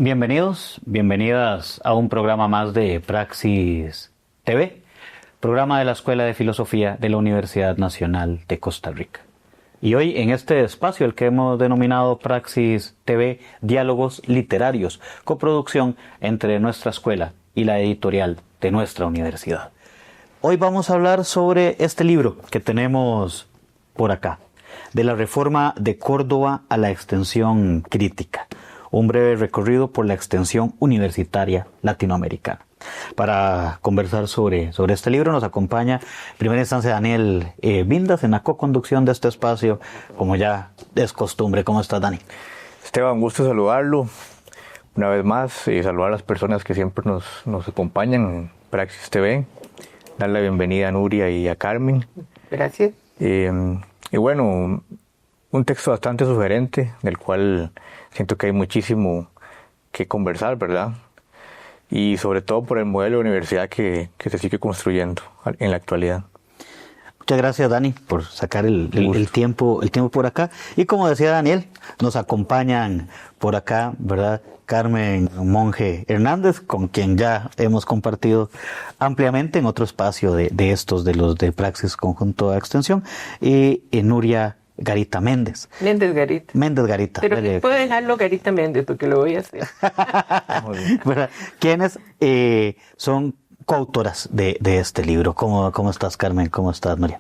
Bienvenidos, bienvenidas a un programa más de Praxis TV, programa de la Escuela de Filosofía de la Universidad Nacional de Costa Rica. Y hoy en este espacio, el que hemos denominado Praxis TV, Diálogos Literarios, coproducción entre nuestra escuela y la editorial de nuestra universidad. Hoy vamos a hablar sobre este libro que tenemos por acá, de la reforma de Córdoba a la extensión crítica. Un breve recorrido por la extensión universitaria latinoamericana. Para conversar sobre este libro nos acompaña en primera instancia Daniel Vindas en la co-conducción de este espacio, como ya es costumbre. ¿Cómo estás, Dani? Esteban, gusto saludarlo una vez más y saludar a las personas que siempre nos acompañan en Praxis TV. Dar la bienvenida a Nuria y a Carmen. Gracias. Y bueno, un texto bastante sugerente, del cual siento que hay muchísimo que conversar, ¿verdad? Y sobre todo por el modelo de universidad que se sigue construyendo en la actualidad. Muchas gracias, Dani, por sacar el tiempo por acá. Y como decía Daniel, nos acompañan por acá, ¿verdad? Carmen Monge Hernández, con quien ya hemos compartido ampliamente en otro espacio de los de Praxis Conjunto de Extensión, y Nuria Garita Méndez. Méndez Garita. Pero puedo dejarlo Garita Méndez porque lo voy a hacer. ¿Quiénes son coautoras de este libro? ¿Cómo estás, Carmen? ¿Cómo estás, Nuria?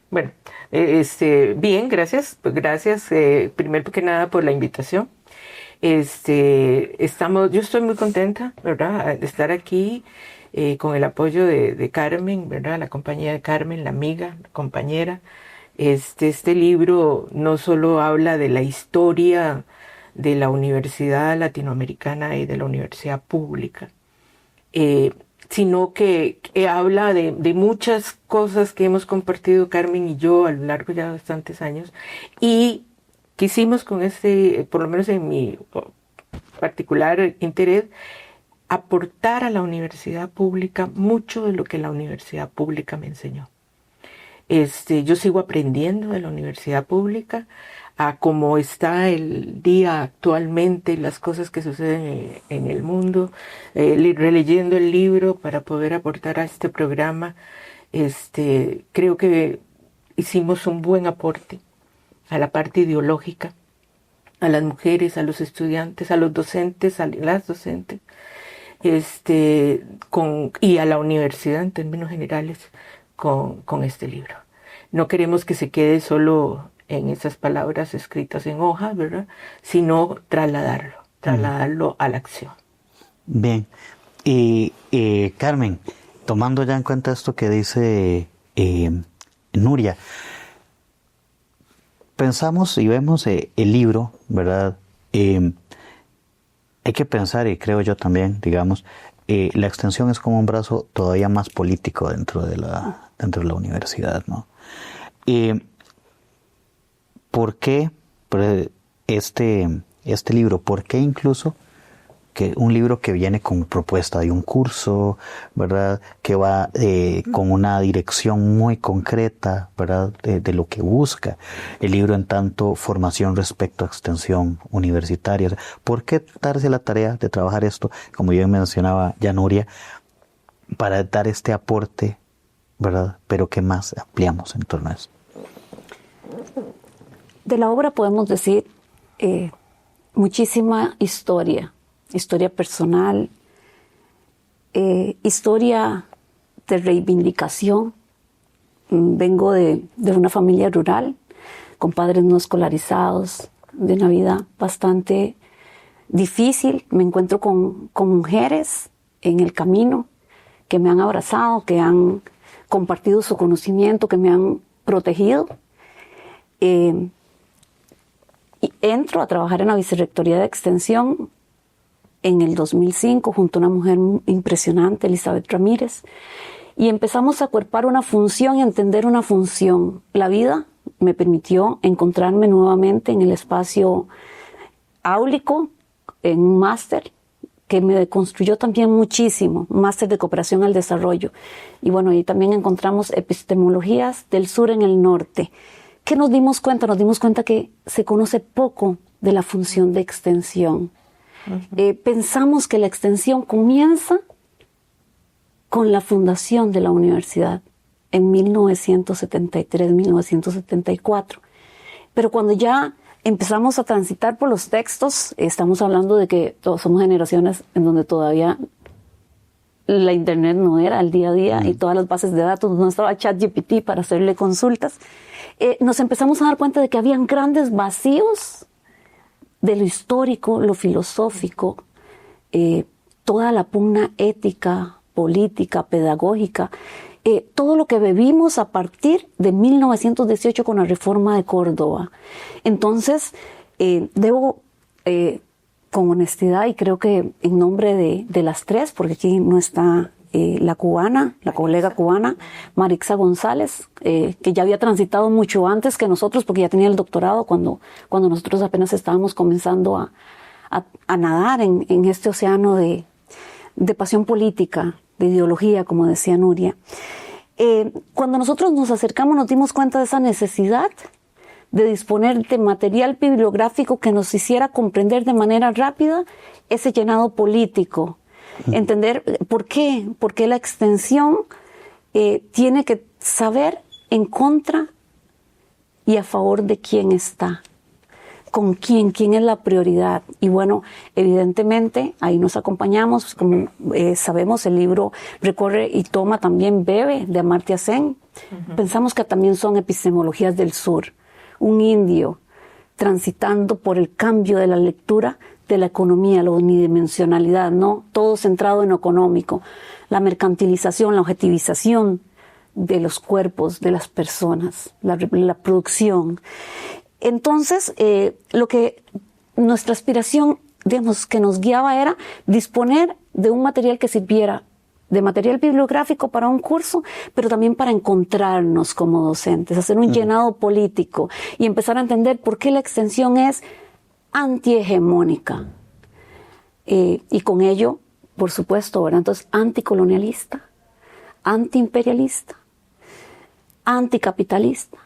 Bueno, bien, gracias. Gracias, primero que nada, por la invitación. Yo estoy muy contenta, ¿verdad?, de estar aquí con el apoyo de Carmen, ¿verdad?, la compañía de Carmen, la amiga, la compañera. Este libro no solo habla de la historia de la universidad latinoamericana y de la universidad pública, sino que habla de muchas cosas que hemos compartido Carmen y yo a lo largo ya de bastantes años, y quisimos con por lo menos en mi particular interés, aportar a la universidad pública mucho de lo que la universidad pública me enseñó. Yo sigo aprendiendo de la universidad pública, a cómo está el día actualmente, las cosas que suceden en el mundo, releyendo el libro para poder aportar a este programa. Creo que hicimos un buen aporte a la parte ideológica, a las mujeres, a los estudiantes, a los docentes, a las docentes, y a la universidad en términos generales con este libro. No queremos que se quede solo en esas palabras escritas en hoja, ¿verdad?, sino trasladarlo a la acción. Bien. Y Carmen, tomando ya en cuenta esto que dice Nuria, pensamos y vemos el libro, ¿verdad? Hay que pensar, y creo yo también, digamos, la extensión es como un brazo todavía más político dentro de la universidad, ¿no? ¿Por qué este libro? ¿Por qué incluso que un libro que viene con propuesta de un curso, ¿verdad?, que va con una dirección muy concreta, ¿verdad?, de lo que busca el libro en tanto formación respecto a extensión universitaria? ¿Por qué darse la tarea de trabajar esto, como bien mencionaba ya Nuria, para dar este aporte, ¿verdad?, pero qué más ampliamos en torno a eso? De la obra podemos decir muchísima historia personal, historia de reivindicación. Vengo de una familia rural, con padres no escolarizados, de una vida bastante difícil. Me encuentro con mujeres en el camino que me han abrazado, que han compartido su conocimiento, que me han protegido. Y entro a trabajar en la Vicerrectoría de Extensión en el 2005 junto a una mujer impresionante, Elizabeth Ramírez, y empezamos a acuerpar una función y a entender una función. La vida me permitió encontrarme nuevamente en el espacio áulico, en un máster que me deconstruyó también muchísimo, un máster de cooperación al desarrollo. Y bueno, ahí también encontramos epistemologías del sur en el norte, ¿qué nos dimos cuenta? Nos dimos cuenta que se conoce poco de la función de extensión. Pensamos que la extensión comienza con la fundación de la universidad en 1973, 1974. Pero cuando ya empezamos a transitar por los textos, estamos hablando de que todos somos generaciones en donde todavía la internet no era el día a día y todas las bases de datos, no estaba ChatGPT para hacerle consultas. Nos empezamos a dar cuenta de que habían grandes vacíos de lo histórico, lo filosófico, toda la pugna ética, política, pedagógica, todo lo que bebimos a partir de 1918 con la reforma de Córdoba. Entonces, debo, con honestidad, y creo que en nombre de las tres, porque aquí no está la cubana, la colega cubana, Marixa González, que ya había transitado mucho antes que nosotros, porque ya tenía el doctorado cuando nosotros apenas estábamos comenzando a nadar en este océano de pasión política, de ideología, como decía Nuria. Cuando nosotros nos acercamos nos dimos cuenta de esa necesidad de disponer de material bibliográfico que nos hiciera comprender de manera rápida ese llenado político. Entender por qué la extensión tiene que saber en contra y a favor de quién está, con quién es la prioridad. Y bueno, evidentemente ahí nos acompañamos, como sabemos, el libro recorre y toma también, bebe de Amartya Sen. Pensamos que también son epistemologías del sur, un indio transitando por el cambio de la lectura de la economía, la unidimensionalidad, ¿no? Todo centrado en lo económico, la mercantilización, la objetivización de los cuerpos, de las personas, la producción. Entonces, lo que nuestra aspiración, digamos, que nos guiaba era disponer de un material que sirviera de material bibliográfico para un curso, pero también para encontrarnos como docentes, hacer un llenado político y empezar a entender por qué la extensión es antihegemónica. Y con ello, por supuesto, ¿verdad? Entonces, anticolonialista, antiimperialista, anticapitalista,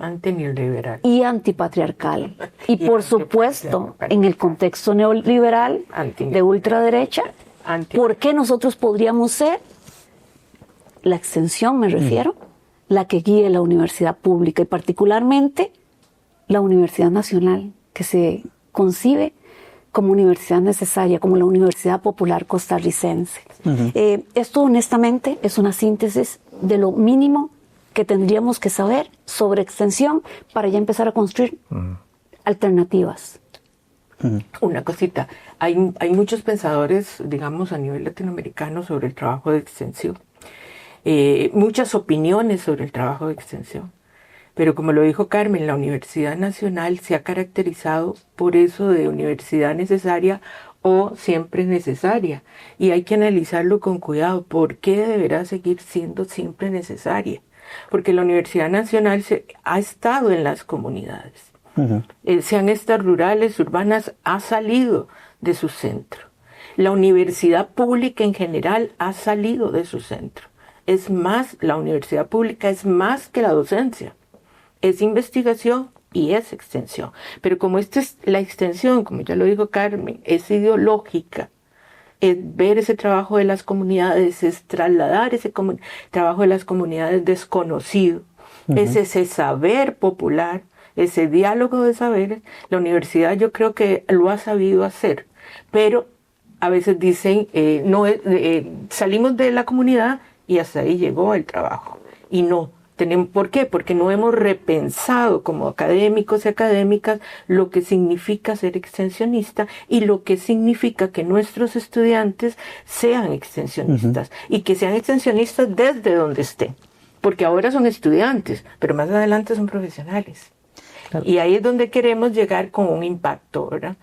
antineoliberal y antipatriarcal. Y por supuesto, en el contexto neoliberal de ultraderecha, ¿por qué nosotros podríamos ser, la extensión me refiero, la que guíe la universidad pública y particularmente la Universidad Nacional, que se concibe como universidad necesaria, como la Universidad Popular Costarricense? Esto honestamente es una síntesis de lo mínimo que tendríamos que saber sobre extensión para ya empezar a construir alternativas. Una cosita, hay muchos pensadores, digamos, a nivel latinoamericano sobre el trabajo de extensión, muchas opiniones sobre el trabajo de extensión, pero como lo dijo Carmen, la Universidad Nacional se ha caracterizado por eso de universidad necesaria o siempre necesaria, y hay que analizarlo con cuidado. ¿Por qué deberá seguir siendo siempre necesaria? Porque la Universidad Nacional ha estado en las comunidades, sean estas rurales, urbanas, ha salido de su centro. La universidad pública en general ha salido de su centro. Es más, la universidad pública es más que la docencia, es investigación y es extensión. Pero como esta es la extensión, como ya lo dijo Carmen, es ideológica, es ver ese trabajo de las comunidades, es trasladar ese trabajo de las comunidades desconocido, es ese saber popular, ese diálogo de saberes. La universidad yo creo que lo ha sabido hacer, pero a veces dicen, salimos de la comunidad y hasta ahí llegó el trabajo. Y no. ¿Por qué? Porque no hemos repensado como académicos y académicas lo que significa ser extensionista y lo que significa que nuestros estudiantes sean extensionistas y que sean extensionistas desde donde estén. Porque ahora son estudiantes, pero más adelante son profesionales. Claro. Y ahí es donde queremos llegar con un impacto, ¿verdad?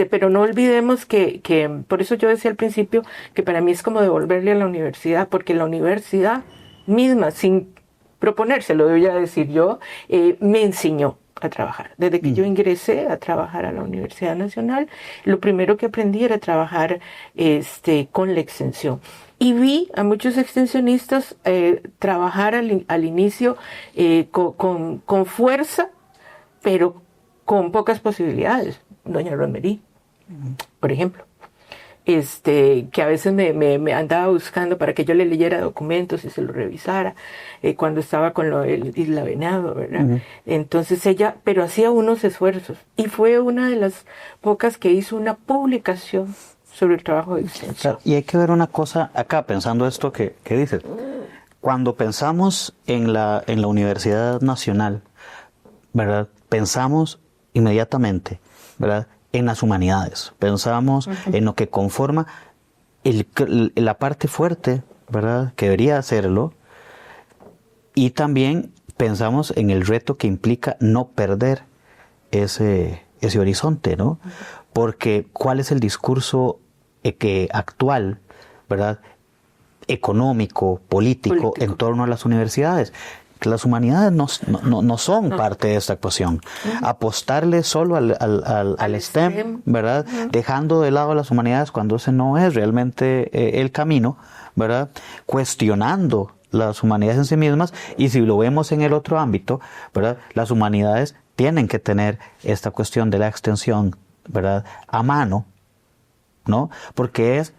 Pero no olvidemos que por eso yo decía al principio que para mí es como devolverle a la universidad, porque la universidad misma, sin proponérselo, voy a decir yo, me enseñó a trabajar. Desde que yo ingresé a trabajar a la Universidad Nacional, lo primero que aprendí era trabajar con la extensión. Y vi a muchos extensionistas trabajar al inicio con fuerza, pero con pocas posibilidades. Doña Romerí, por ejemplo. Que a veces me andaba buscando para que yo le leyera documentos y se lo revisara cuando estaba con el Isla Venado, ¿verdad? Uh-huh. Entonces ella, pero hacía unos esfuerzos y fue una de las pocas que hizo una publicación sobre el trabajo de extensión. Claro, y hay que ver una cosa acá, pensando esto que dices. Cuando pensamos en la Universidad Nacional, ¿verdad? Pensamos inmediatamente, ¿verdad?, en las humanidades, pensamos en lo que conforma la parte fuerte, ¿verdad?, que debería hacerlo, y también pensamos en el reto que implica no perder ese horizonte, ¿no? Porque ¿cuál es el discurso actual, ¿verdad?, económico, político en torno a las universidades? Que las humanidades no son parte de esta ecuación. Apostarle solo al STEM, ¿verdad? Dejando de lado las humanidades cuando ese no es realmente el camino, ¿verdad? Cuestionando las humanidades en sí mismas, y si lo vemos en el otro ámbito, ¿verdad?, las humanidades tienen que tener esta cuestión de la extensión, ¿verdad?, a mano, ¿no? Porque es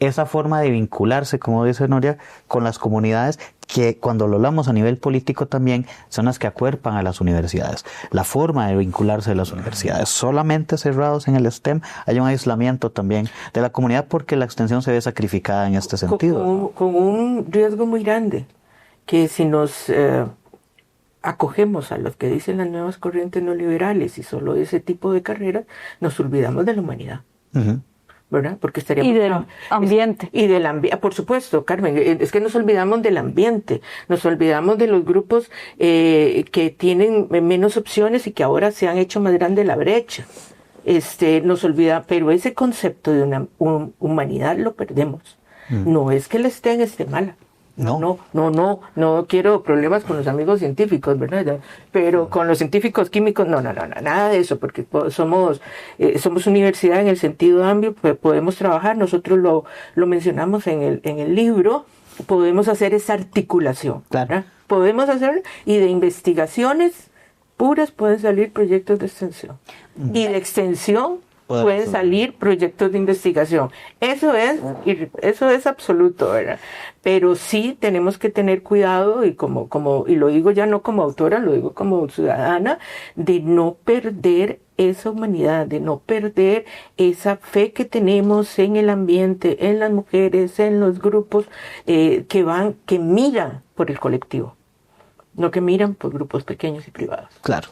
esa forma de vincularse, como dice Nuria, con las comunidades que cuando lo hablamos a nivel político también son las que acuerpan a las universidades. La forma de vincularse a las universidades. Solamente cerrados en el STEM hay un aislamiento también de la comunidad porque la extensión se ve sacrificada en este sentido. Con un riesgo muy grande, que si nos acogemos a los que dicen las nuevas corrientes neoliberales y solo ese tipo de carreras, nos olvidamos de la humanidad. Uh-huh. ¿Verdad? Porque estaríamos, y del ambiente. Y del ambiente, por supuesto, Carmen, es que nos olvidamos del ambiente, nos olvidamos de los grupos que tienen menos opciones y que ahora se han hecho más grande la brecha. Nos olvida, pero ese concepto de una humanidad lo perdemos. No es que la esté mala. No quiero problemas con los amigos científicos, ¿verdad? Pero con los científicos químicos, no, nada de eso, porque somos universidad en el sentido amplio, podemos trabajar, nosotros lo mencionamos en el libro, podemos hacer esa articulación, ¿verdad? Podemos hacer, y de investigaciones puras pueden salir proyectos de extensión, y de extensión pueden salir proyectos de investigación. Eso es absoluto, ¿verdad? Pero sí tenemos que tener cuidado, y y lo digo ya no como autora, lo digo como ciudadana, de no perder esa humanidad, de no perder esa fe que tenemos en el ambiente, en las mujeres, en los grupos que miran por el colectivo, no que miran por grupos pequeños y privados. Claro.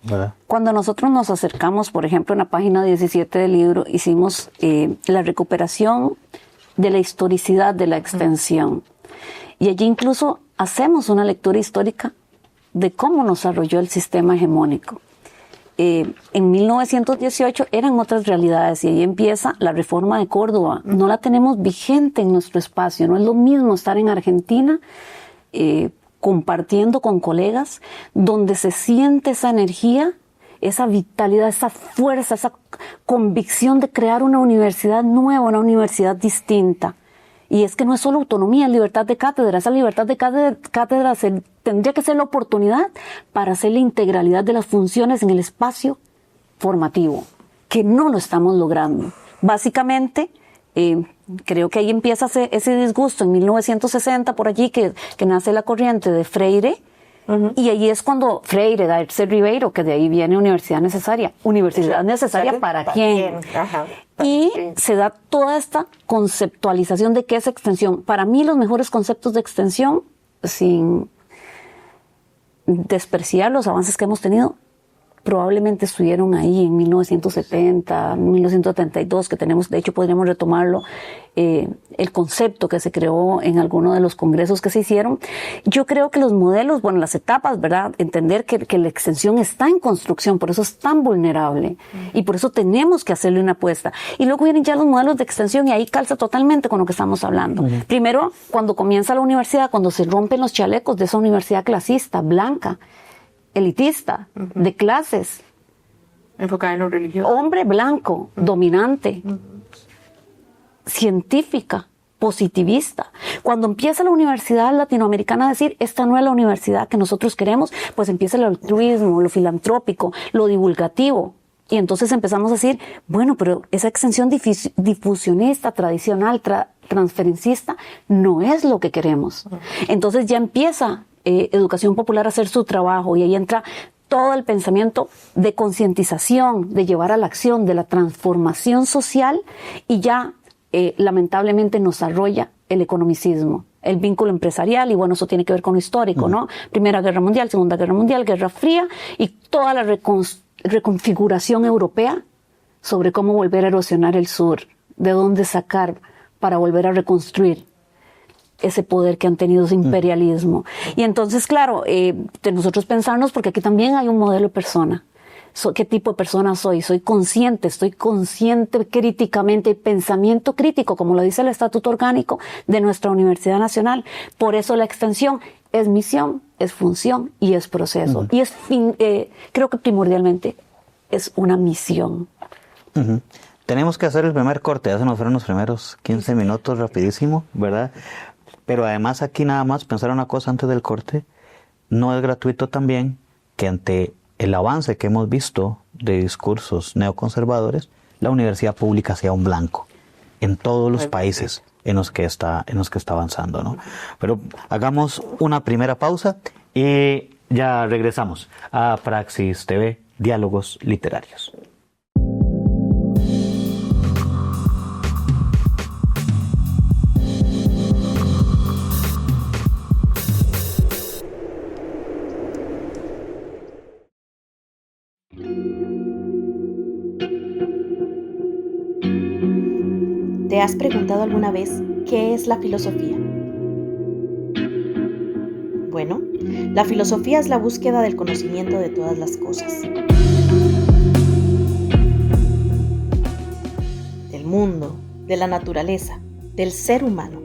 ¿Verdad? Cuando nosotros nos acercamos, por ejemplo, en la página 17 del libro, hicimos la recuperación de la historicidad de la extensión. Y allí incluso hacemos una lectura histórica de cómo nos arrolló el sistema hegemónico. En 1918 eran otras realidades y ahí empieza la reforma de Córdoba. No la tenemos vigente en nuestro espacio. No es lo mismo estar en Argentina compartiendo con colegas, donde se siente esa energía, esa vitalidad, esa fuerza, esa convicción de crear una universidad nueva, una universidad distinta. Y es que no es solo autonomía, es libertad de cátedra. Esa libertad de cátedra tendría que ser la oportunidad para hacer la integralidad de las funciones en el espacio formativo, que no lo estamos logrando. Básicamente, creo que ahí empieza ese disgusto en 1960 por allí que nace la corriente de Freire. Uh-huh. Y ahí es cuando Freire, Darcy Ribeiro, que de ahí viene universidad necesaria. ¿Universidad necesaria para quién? Ajá, y se da toda esta conceptualización de qué es extensión. Para mí los mejores conceptos de extensión, sin despreciar los avances que hemos tenido, probablemente estuvieron ahí en 1970, 1972, que tenemos, de hecho podríamos retomarlo, el concepto que se creó en alguno de los congresos que se hicieron. Yo creo que los modelos, bueno, las etapas, ¿verdad? Entender que la extensión está en construcción, por eso es tan vulnerable y por eso tenemos que hacerle una apuesta. Y luego vienen ya los modelos de extensión y ahí calza totalmente con lo que estamos hablando. Uh-huh. Primero, cuando comienza la universidad, cuando se rompen los chalecos de esa universidad clasista, blanca, elitista, uh-huh, de clases, enfocada en lo religioso, hombre blanco, uh-huh, dominante, uh-huh, científica, positivista. Cuando empieza la universidad latinoamericana a decir, esta no es la universidad que nosotros queremos, pues empieza el altruismo, lo filantrópico, lo divulgativo. Y entonces empezamos a decir, bueno, pero esa extensión difusionista, tradicional, transferencista, no es lo que queremos. Entonces ya empieza Educación Popular a hacer su trabajo y ahí entra todo el pensamiento de concientización, de llevar a la acción, de la transformación social y ya lamentablemente nos arrolla el economicismo, el vínculo empresarial y bueno, eso tiene que ver con lo histórico, ¿no? Primera Guerra Mundial, Segunda Guerra Mundial, Guerra Fría y toda la reconfiguración europea sobre cómo volver a erosionar el sur, de dónde sacar para volver a reconstruir ese poder que han tenido ese imperialismo. Y entonces, claro, de nosotros pensarnos, porque aquí también hay un modelo de persona. ¿Qué tipo de persona soy? Soy consciente, estoy consciente críticamente, pensamiento crítico, como lo dice el Estatuto Orgánico de nuestra Universidad Nacional. Por eso la extensión es misión, es función y es proceso. Y es creo que primordialmente es una misión. Tenemos que hacer el primer corte, ya se nos fueron los primeros 15 minutos rapidísimo, ¿verdad? Pero además aquí nada más pensar una cosa antes del corte, no es gratuito también que ante el avance que hemos visto de discursos neoconservadores, la universidad pública sea un blanco en todos los países en los que está avanzando, ¿no? Pero hagamos una primera pausa y ya regresamos a Praxis TV, Diálogos Literarios. ¿Te has preguntado alguna vez qué es la filosofía? Bueno, la filosofía es la búsqueda del conocimiento de todas las cosas. Del mundo, de la naturaleza, del ser humano.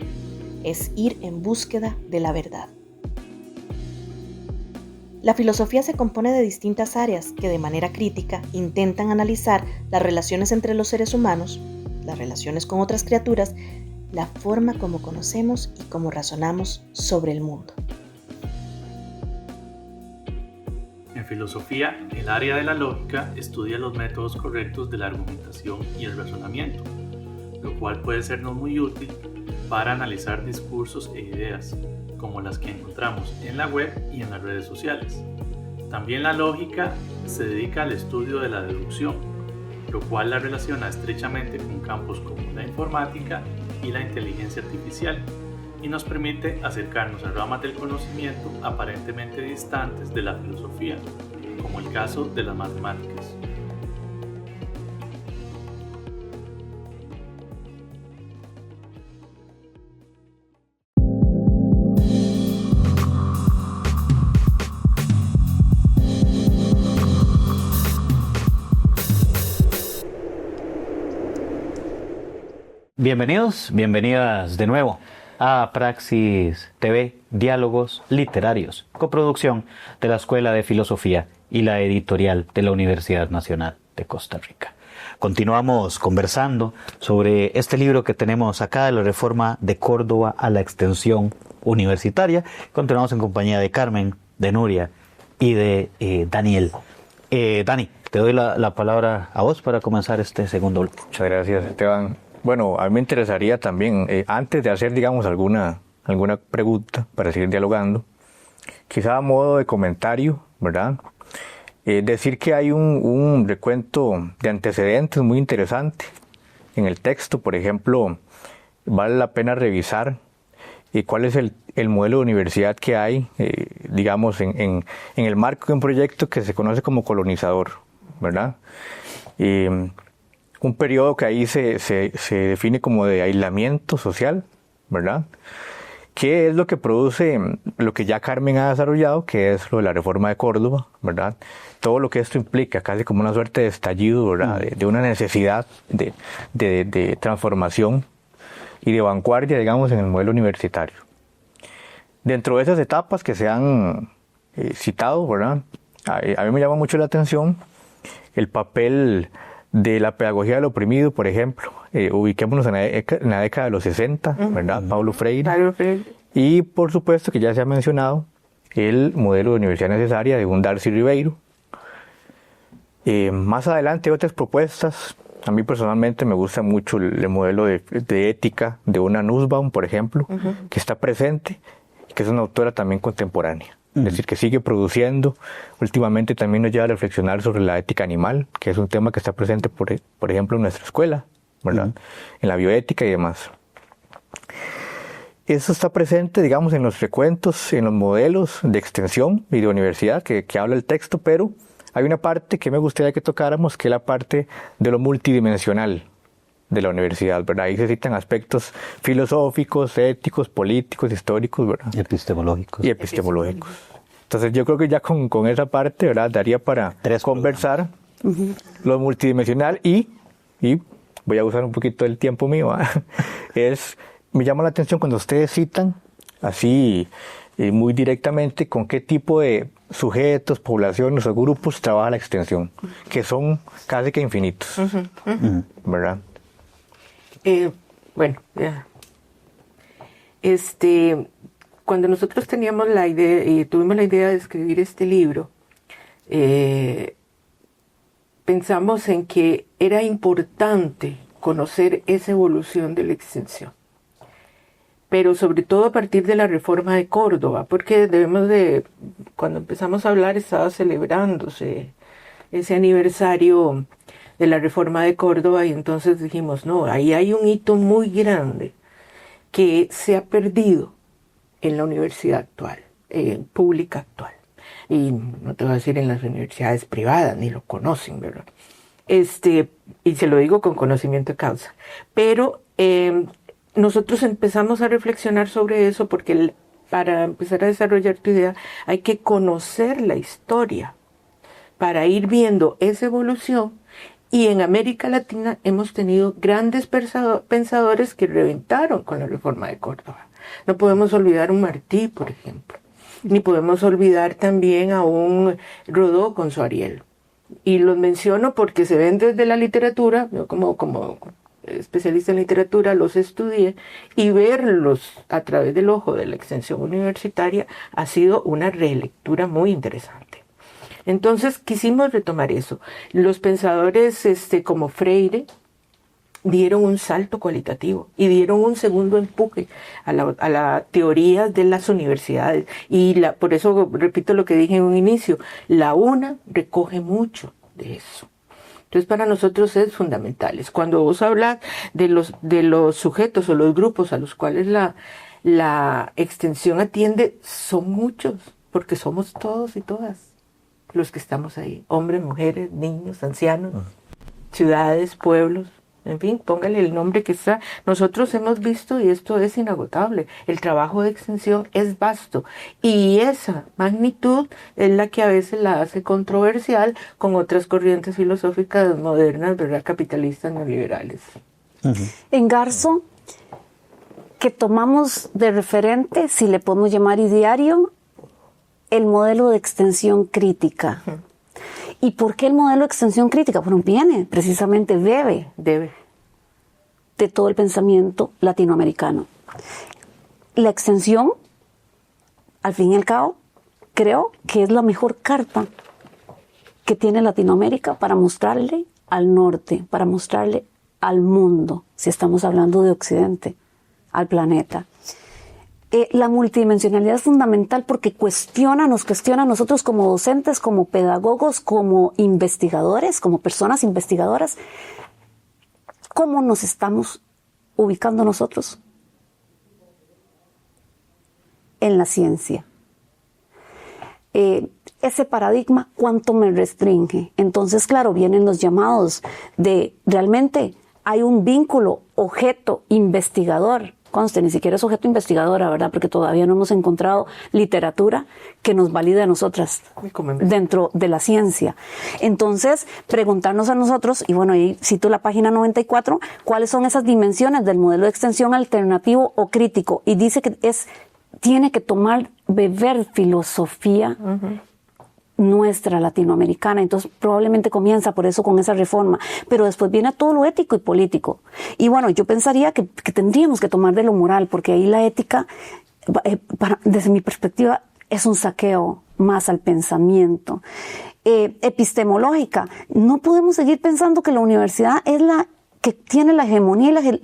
Es ir en búsqueda de la verdad. La filosofía se compone de distintas áreas que de manera crítica intentan analizar las relaciones entre los seres humanos, las relaciones con otras criaturas, la forma como conocemos y cómo razonamos sobre el mundo. En filosofía, el área de la lógica estudia los métodos correctos de la argumentación y el razonamiento, lo cual puede sernos muy útil para analizar discursos e ideas, como las que encontramos en la web y en las redes sociales. También la lógica se dedica al estudio de la deducción, lo cual la relaciona estrechamente con campos como la informática y la inteligencia artificial y nos permite acercarnos a ramas del conocimiento aparentemente distantes de la filosofía, como el caso de las matemáticas. Bienvenidos, bienvenidas de nuevo a Praxis TV, Diálogos Literarios, coproducción de la Escuela de Filosofía y la editorial de la Universidad Nacional de Costa Rica. Continuamos conversando sobre este libro que tenemos acá, de la reforma de Córdoba a la extensión universitaria. Continuamos en compañía de Carmen, de Nuria y de Daniel. Dani, te doy la palabra a vos para comenzar este segundo bloque. Muchas gracias, Esteban. Bueno, a mí me interesaría también, antes de hacer, digamos, alguna pregunta para seguir dialogando, quizá a modo de comentario, ¿verdad? Decir que hay un recuento de antecedentes muy interesante en el texto. Por ejemplo, vale la pena revisar cuál es el modelo de universidad que hay, digamos, en el marco de un proyecto que se conoce como colonizador, ¿verdad? Un periodo que ahí se define como de aislamiento social, ¿verdad? ¿Qué es lo que produce lo que ya Carmen ha desarrollado, que es lo de la reforma de Córdoba, ¿verdad? Todo lo que esto implica, casi como una suerte de estallido, ¿verdad? De una necesidad de transformación y de vanguardia, digamos, en el modelo universitario. Dentro de esas etapas que se han citado, ¿verdad? A mí me llama mucho la atención el papel de la pedagogía del oprimido, por ejemplo. Ubiquémonos en la década de los 60, ¿verdad? Paulo Freire. Y por supuesto que ya se ha mencionado el modelo de universidad necesaria de un Darcy Ribeiro. Más adelante otras propuestas. A mí personalmente me gusta mucho el modelo de ética de una Nussbaum, por ejemplo, que está presente, que es una autora también contemporánea. Es decir, que sigue produciendo. Últimamente también nos lleva a reflexionar sobre la ética animal, que es un tema que está presente, por ejemplo, en nuestra escuela, ¿verdad? En la bioética y demás. Eso está presente, digamos, en los recuentos, en los modelos de extensión y de universidad que habla el texto, pero hay una parte que me gustaría que tocáramos, que es la parte de lo multidimensional de la universidad, ¿verdad? Ahí se citan aspectos filosóficos, éticos, políticos, históricos, ¿verdad? Y epistemológicos. Y epistemológicos. Entonces yo creo que ya con esa parte, ¿verdad? Daría para conversar lo multidimensional y voy a usar un poquito el tiempo mío, me llama la atención cuando ustedes citan así muy directamente con qué tipo de sujetos, poblaciones o grupos trabaja la extensión, que son casi que infinitos, ¿verdad? Bueno, ya. Cuando nosotros teníamos la idea, tuvimos la idea de escribir este libro, pensamos en que era importante conocer esa evolución de la extensión, pero sobre todo a partir de la reforma de Córdoba, porque cuando empezamos a hablar estaba celebrándose ese aniversario de la reforma de Córdoba y entonces dijimos, no, ahí hay un hito muy grande que se ha perdido en la universidad actual, pública actual. Y no te voy a decir en las universidades privadas, ni lo conocen, ¿verdad? Y se lo digo con conocimiento de causa. Pero nosotros empezamos a reflexionar sobre eso porque para empezar a desarrollar tu idea hay que conocer la historia para ir viendo esa evolución. Y en América Latina hemos tenido grandes pensadores que reventaron con la reforma de Córdoba. No podemos olvidar un Martí, por ejemplo. Ni podemos olvidar también a un Rodó con su Ariel. Y los menciono porque se ven desde la literatura, yo como especialista en literatura los estudié, y verlos a través del ojo de la extensión universitaria ha sido una relectura muy interesante. Entonces quisimos retomar eso. Los pensadores como Freire dieron un salto cualitativo y dieron un segundo empuje a la teoría de las universidades. Y por eso repito lo que dije en un inicio, la UNA recoge mucho de eso. Entonces para nosotros es fundamental. Cuando vos hablas de los sujetos o los grupos a los cuales la extensión atiende, son muchos, porque somos todos y todas los que estamos ahí, hombres, mujeres, niños, ancianos, ciudades, pueblos, en fin, póngale el nombre que está. Nosotros hemos visto, y esto es inagotable, el trabajo de extensión es vasto, y esa magnitud es la que a veces la hace controversial con otras corrientes filosóficas modernas, ¿verdad?, capitalistas neoliberales. En Garzo, que tomamos de referente, si le podemos llamar ideario, el modelo de extensión crítica. ¿Y por qué el modelo de extensión crítica? Bueno, bebe de todo el pensamiento latinoamericano. La extensión, al fin y al cabo, creo que es la mejor carta que tiene Latinoamérica para mostrarle al norte, para mostrarle al mundo, si estamos hablando de Occidente, al planeta. La multidimensionalidad es fundamental porque nos cuestiona a nosotros como docentes, como pedagogos, como investigadores, como personas investigadoras, cómo nos estamos ubicando nosotros en la ciencia. Ese paradigma, ¿cuánto me restringe? Entonces, claro, vienen los llamados de realmente hay un vínculo objeto-investigador. Conste, ni siquiera es objeto investigadora, ¿verdad? Porque todavía no hemos encontrado literatura que nos valide a nosotras dentro de la ciencia. Entonces, preguntarnos a nosotros, y bueno, ahí cito la página 94, cuáles son esas dimensiones del modelo de extensión alternativo o crítico. Y dice que tiene que beber filosofía nuestra latinoamericana, entonces probablemente comienza por eso con esa reforma, pero después viene todo lo ético y político. Y bueno, yo pensaría que tendríamos que tomar de lo moral, porque ahí la ética, desde mi perspectiva, es un saqueo más al pensamiento. Epistemológica, no podemos seguir pensando que la universidad es la que tiene la hegemonía y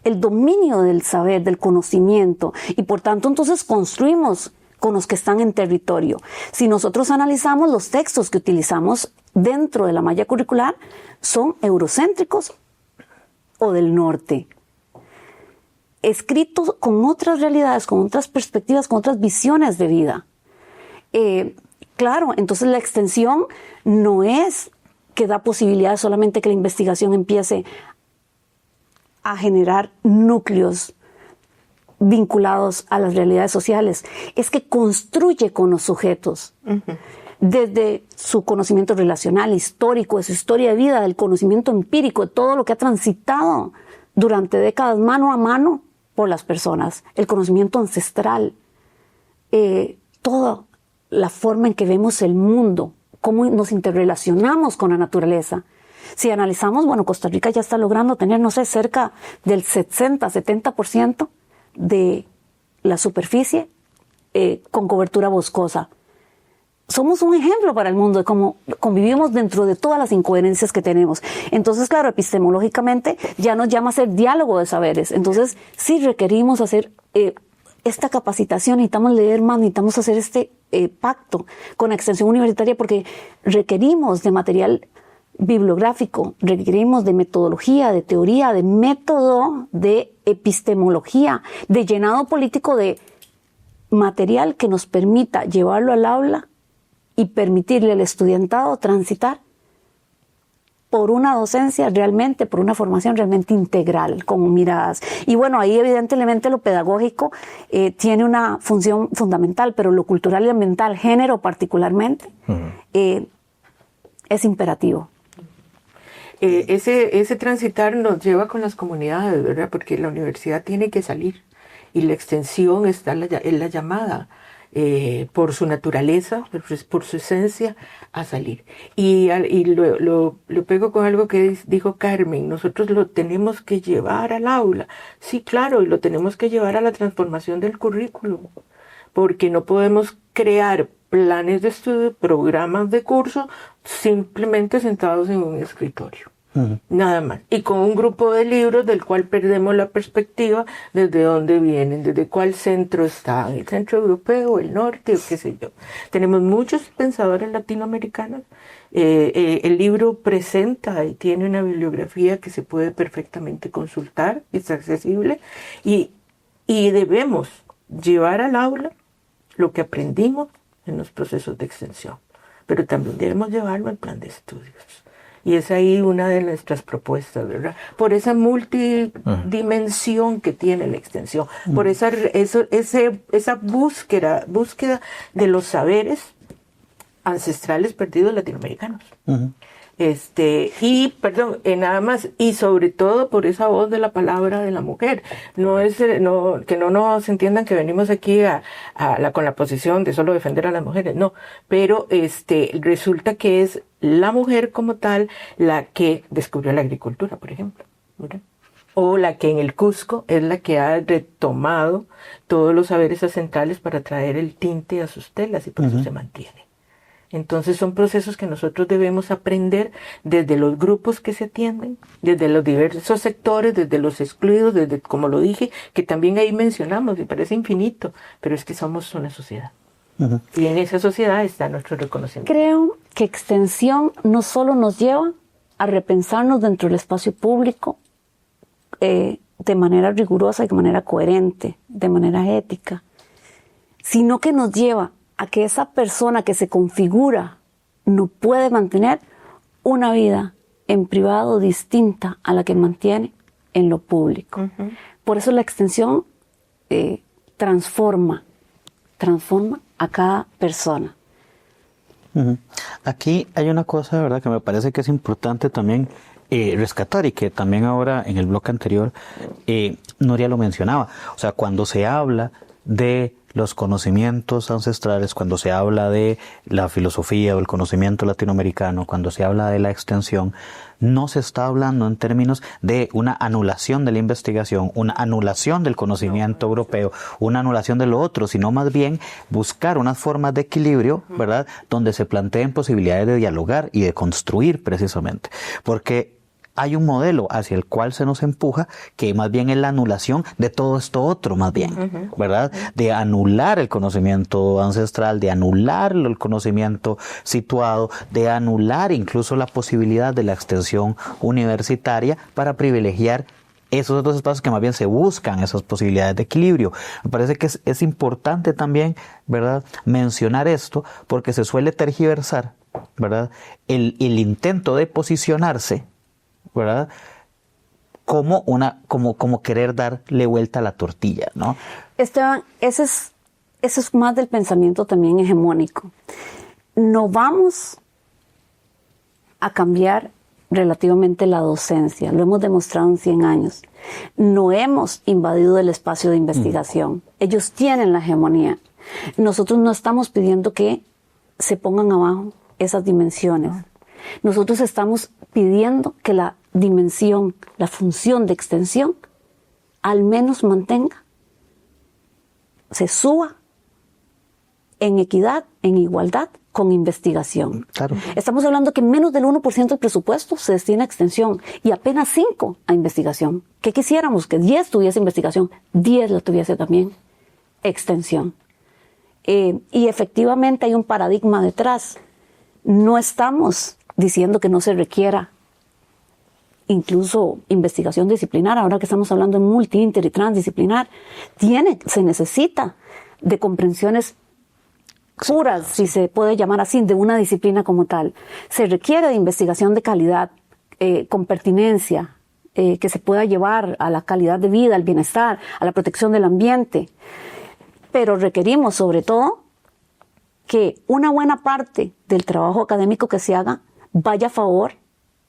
el dominio del saber, del conocimiento, y por tanto entonces construimos con los que están en territorio. Si nosotros analizamos los textos que utilizamos dentro de la malla curricular, son eurocéntricos o del norte, escritos con otras realidades, con otras perspectivas, con otras visiones de vida. Claro, entonces la extensión no es que da posibilidad solamente que la investigación empiece a generar núcleos vinculados a las realidades sociales, es que construye con los sujetos, desde su conocimiento relacional, histórico, de su historia de vida, del conocimiento empírico, de todo lo que ha transitado durante décadas mano a mano por las personas, el conocimiento ancestral, toda la forma en que vemos el mundo, cómo nos interrelacionamos con la naturaleza. Si analizamos, bueno, Costa Rica ya está logrando tener, no sé, cerca del 60-70% de la superficie con cobertura boscosa. Somos un ejemplo para el mundo de cómo convivimos dentro de todas las incoherencias que tenemos. Entonces, claro, epistemológicamente ya nos llama a hacer diálogo de saberes. Entonces, sí requerimos hacer esta capacitación, necesitamos leer más, necesitamos hacer este pacto con la extensión universitaria, porque requerimos de material bibliográfico, requerimos de metodología, de teoría, de método, de epistemología, de llenado político, de material que nos permita llevarlo al aula y permitirle al estudiantado transitar por una docencia realmente, por una formación realmente integral, con miradas. Y bueno, ahí evidentemente lo pedagógico tiene una función fundamental, pero lo cultural y ambiental, género particularmente, es imperativo. Ese transitar nos lleva con las comunidades, ¿verdad? Porque la universidad tiene que salir y la extensión está en la llamada por su naturaleza, por su esencia, a salir. Y lo pego con algo que dijo Carmen, nosotros lo tenemos que llevar al aula. Sí, claro, y lo tenemos que llevar a la transformación del currículum, porque no podemos crear planes de estudio, programas de curso, simplemente sentados en un escritorio. Nada más. Y con un grupo de libros del cual perdemos la perspectiva desde dónde vienen, desde cuál centro están, el centro europeo, el norte, o qué sé yo. Tenemos muchos pensadores latinoamericanos. El libro presenta y tiene una bibliografía que se puede perfectamente consultar, es accesible, y debemos llevar al aula lo que aprendimos en los procesos de extensión, pero también debemos llevarlo al plan de estudios. Y es ahí una de nuestras propuestas, ¿verdad? Por esa multidimensión que tiene la extensión, por esa búsqueda de los saberes ancestrales perdidos latinoamericanos. Nada más, y sobre todo por esa voz de la palabra de la mujer. Que no nos entiendan que venimos aquí con la posición de solo defender a las mujeres, no, pero resulta que es la mujer como tal la que descubrió la agricultura, por ejemplo, ¿verdad? O la que en el Cusco es la que ha retomado todos los saberes ancestrales para traer el tinte a sus telas, y por eso se mantiene. Entonces son procesos que nosotros debemos aprender desde los grupos que se atienden, desde los diversos sectores, desde los excluidos, desde, como lo dije, que también ahí mencionamos, y parece infinito, pero es que somos una sociedad. Y en esa sociedad está nuestro reconocimiento. Creo que extensión no solo nos lleva a repensarnos dentro del espacio público de manera rigurosa y de manera coherente, de manera ética, sino que nos lleva a que esa persona que se configura no puede mantener una vida en privado distinta a la que mantiene en lo público. Por eso la extensión transforma a cada persona. Aquí hay una cosa, de verdad, que me parece que es importante también rescatar, y que también ahora en el bloque anterior Nuria lo mencionaba. O sea, cuando se habla de los conocimientos ancestrales, cuando se habla de la filosofía o el conocimiento latinoamericano, cuando se habla de la extensión, no se está hablando en términos de una anulación de la investigación, una anulación del conocimiento europeo, una anulación de lo otro, sino más bien buscar unas formas de equilibrio, ¿verdad?, donde se planteen posibilidades de dialogar y de construir precisamente. Porque hay un modelo hacia el cual se nos empuja que más bien es la anulación de todo esto otro, más bien, ¿verdad? De anular el conocimiento ancestral, de anular el conocimiento situado, de anular incluso la posibilidad de la extensión universitaria para privilegiar esos otros espacios que más bien se buscan esas posibilidades de equilibrio. Me parece que es importante también, ¿verdad?, mencionar esto, porque se suele tergiversar, ¿verdad?, el intento de posicionarse, ¿verdad?, como querer darle vuelta a la tortilla, ¿no? Esteban, ese es más del pensamiento también hegemónico. No vamos a cambiar relativamente la docencia, lo hemos demostrado en 100 años. No hemos invadido el espacio de investigación. Ellos tienen la hegemonía. Nosotros no estamos pidiendo que se pongan abajo esas dimensiones. Nosotros estamos pidiendo que la dimensión, la función de extensión, al menos mantenga, se suba en equidad, en igualdad, con investigación. Claro. Estamos hablando que menos del 1% del presupuesto se destina a extensión y apenas 5% a investigación. ¿Qué quisiéramos? Que 10 tuviese investigación, 10 la tuviese también extensión. Y efectivamente hay un paradigma detrás. No estamos diciendo que no se requiera incluso investigación disciplinar, ahora que estamos hablando de multi, inter y transdisciplinar, se necesita de comprensiones puras, si se puede llamar así, de una disciplina como tal. Se requiere de investigación de calidad, con pertinencia, que se pueda llevar a la calidad de vida, al bienestar, a la protección del ambiente. Pero requerimos sobre todo que una buena parte del trabajo académico que se haga vaya a favor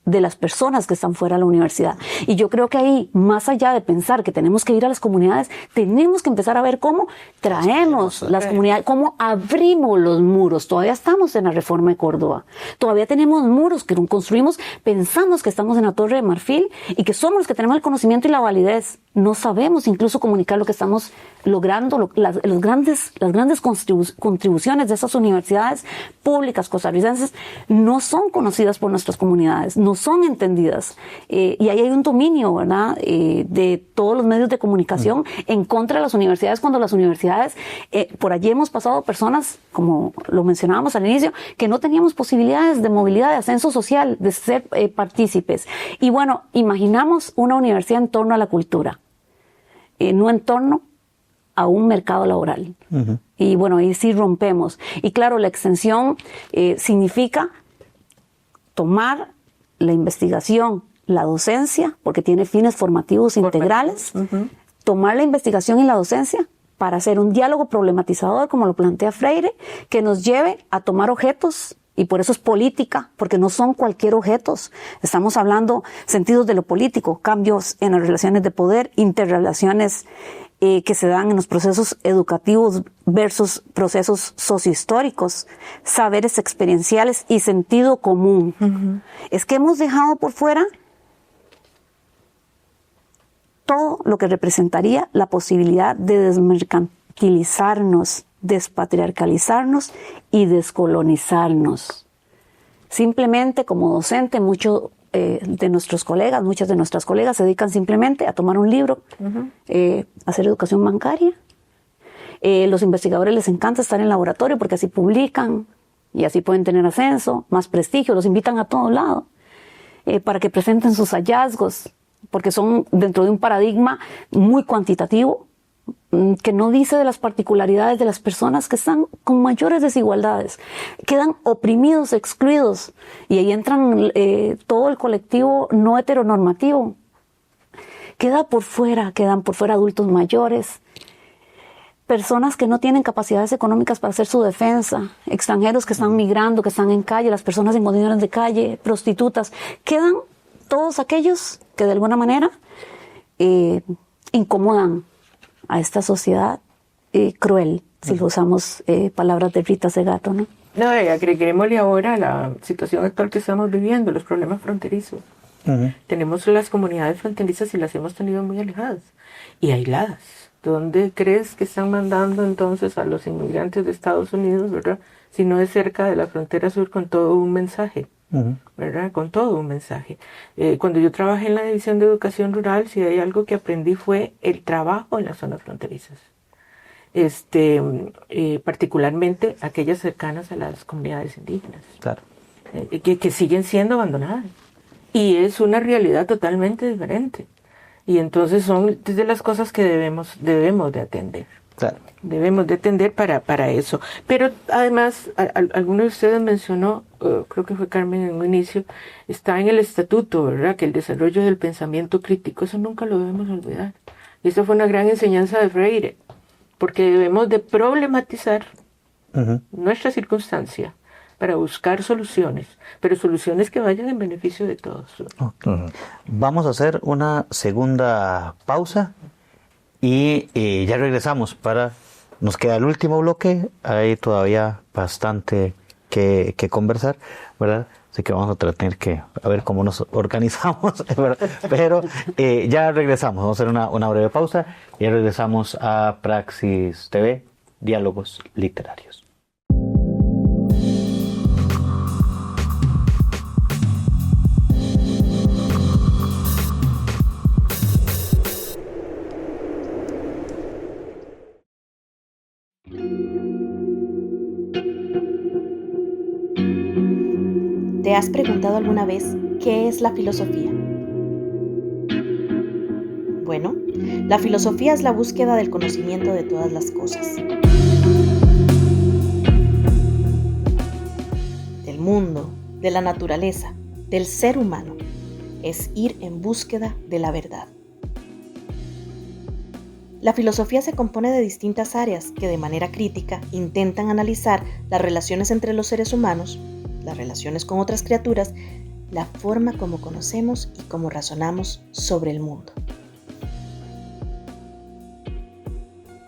de las personas que están fuera de la universidad. Y yo creo que ahí, más allá de pensar que tenemos que ir a las comunidades, tenemos que empezar a ver cómo traemos las comunidades, cómo abrimos los muros. Todavía estamos en la Reforma de Córdoba. Todavía tenemos muros que construimos, pensamos que estamos en la Torre de Marfil y que somos los que tenemos el conocimiento y la validez. No sabemos incluso comunicar lo que estamos logrando, las grandes contribuciones de esas universidades públicas costarricenses no son conocidas por nuestras comunidades, no son entendidas. Y ahí hay un dominio, ¿verdad?, de todos los medios de comunicación en contra de las universidades, cuando las universidades, por allí hemos pasado personas, como lo mencionábamos al inicio, que no teníamos posibilidades de movilidad, de ascenso social, de ser partícipes. Y bueno, imaginamos una universidad en torno a la cultura, no en torno a un mercado laboral. Y bueno, ahí sí rompemos. Y claro, la extensión significa tomar la investigación, la docencia, porque tiene fines formativos integrales, tomar la investigación y la docencia para hacer un diálogo problematizador, como lo plantea Freire, que nos lleve a tomar objetos. Y por eso es política, porque no son cualquier objetos. Estamos hablando sentidos de lo político, cambios en las relaciones de poder, interrelaciones que se dan en los procesos educativos versus procesos sociohistóricos, saberes experienciales y sentido común. Es que hemos dejado por fuera todo lo que representaría la posibilidad de desmercantilizarnos, despatriarcalizarnos y descolonizarnos. Simplemente como docente, muchos de nuestros colegas, muchas de nuestras colegas se dedican simplemente a tomar un libro, hacer educación bancaria. Los investigadores les encanta estar en laboratorio porque así publican y así pueden tener ascenso, más prestigio, los invitan a todos lados para que presenten sus hallazgos, porque son dentro de un paradigma muy cuantitativo, que no dice de las particularidades de las personas que están con mayores desigualdades, quedan oprimidos, excluidos, y ahí entran todo el colectivo no heteronormativo. Quedan por fuera adultos mayores, personas que no tienen capacidades económicas para hacer su defensa, extranjeros que están migrando, que están en calle, las personas en condiciones de calle, prostitutas. Quedan todos aquellos que de alguna manera incomodan a esta sociedad cruel, si lo usamos palabras de Rita Segato, ¿no? No, agreguémosle ahora la situación actual que estamos viviendo, los problemas fronterizos. Tenemos las comunidades fronterizas y las hemos tenido muy alejadas y aisladas. ¿Dónde crees que están mandando entonces a los inmigrantes de Estados Unidos, verdad? Si no es cerca de la frontera sur con todo un mensaje, ¿verdad? Con todo un mensaje. Cuando yo trabajé en la División de Educación Rural, si hay algo que aprendí fue el trabajo en las zonas fronterizas. Particularmente aquellas cercanas a las comunidades indígenas. Claro. Que siguen siendo abandonadas. Y es una realidad totalmente diferente. Y entonces son de las cosas que debemos de atender. Claro. Debemos de atender para eso. Pero además, alguno de ustedes mencionó, creo que fue Carmen en un inicio, está en el estatuto, ¿verdad? Que el desarrollo del pensamiento crítico, eso nunca lo debemos olvidar. Y esa fue una gran enseñanza de Freire, porque debemos de problematizar nuestra circunstancia para buscar soluciones, pero soluciones que vayan en beneficio de todos. Vamos a hacer una segunda pausa y ya regresamos nos queda el último bloque, hay todavía bastante que conversar, ¿verdad? Así que vamos a tener que a ver cómo nos organizamos, ¿verdad? Pero ya regresamos, vamos a hacer una breve pausa y ya regresamos a Praxis TV, Diálogos Literarios. ¿Te has preguntado alguna vez qué es la filosofía? Bueno, la filosofía es la búsqueda del conocimiento de todas las cosas. Del mundo, de la naturaleza, del ser humano. Es ir en búsqueda de la verdad. La filosofía se compone de distintas áreas que de manera crítica intentan analizar las relaciones entre los seres humanos, las relaciones con otras criaturas, la forma como conocemos y cómo razonamos sobre el mundo.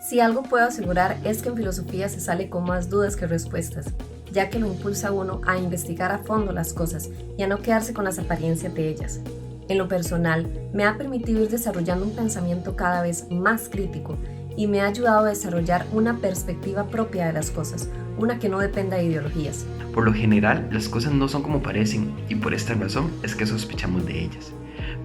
Si algo puedo asegurar es que en filosofía se sale con más dudas que respuestas, ya que lo impulsa a uno a investigar a fondo las cosas y a no quedarse con las apariencias de ellas. En lo personal, me ha permitido ir desarrollando un pensamiento cada vez más crítico y me ha ayudado a desarrollar una perspectiva propia de las cosas, una que no dependa de ideologías. Por lo general, las cosas no son como parecen y por esta razón es que sospechamos de ellas.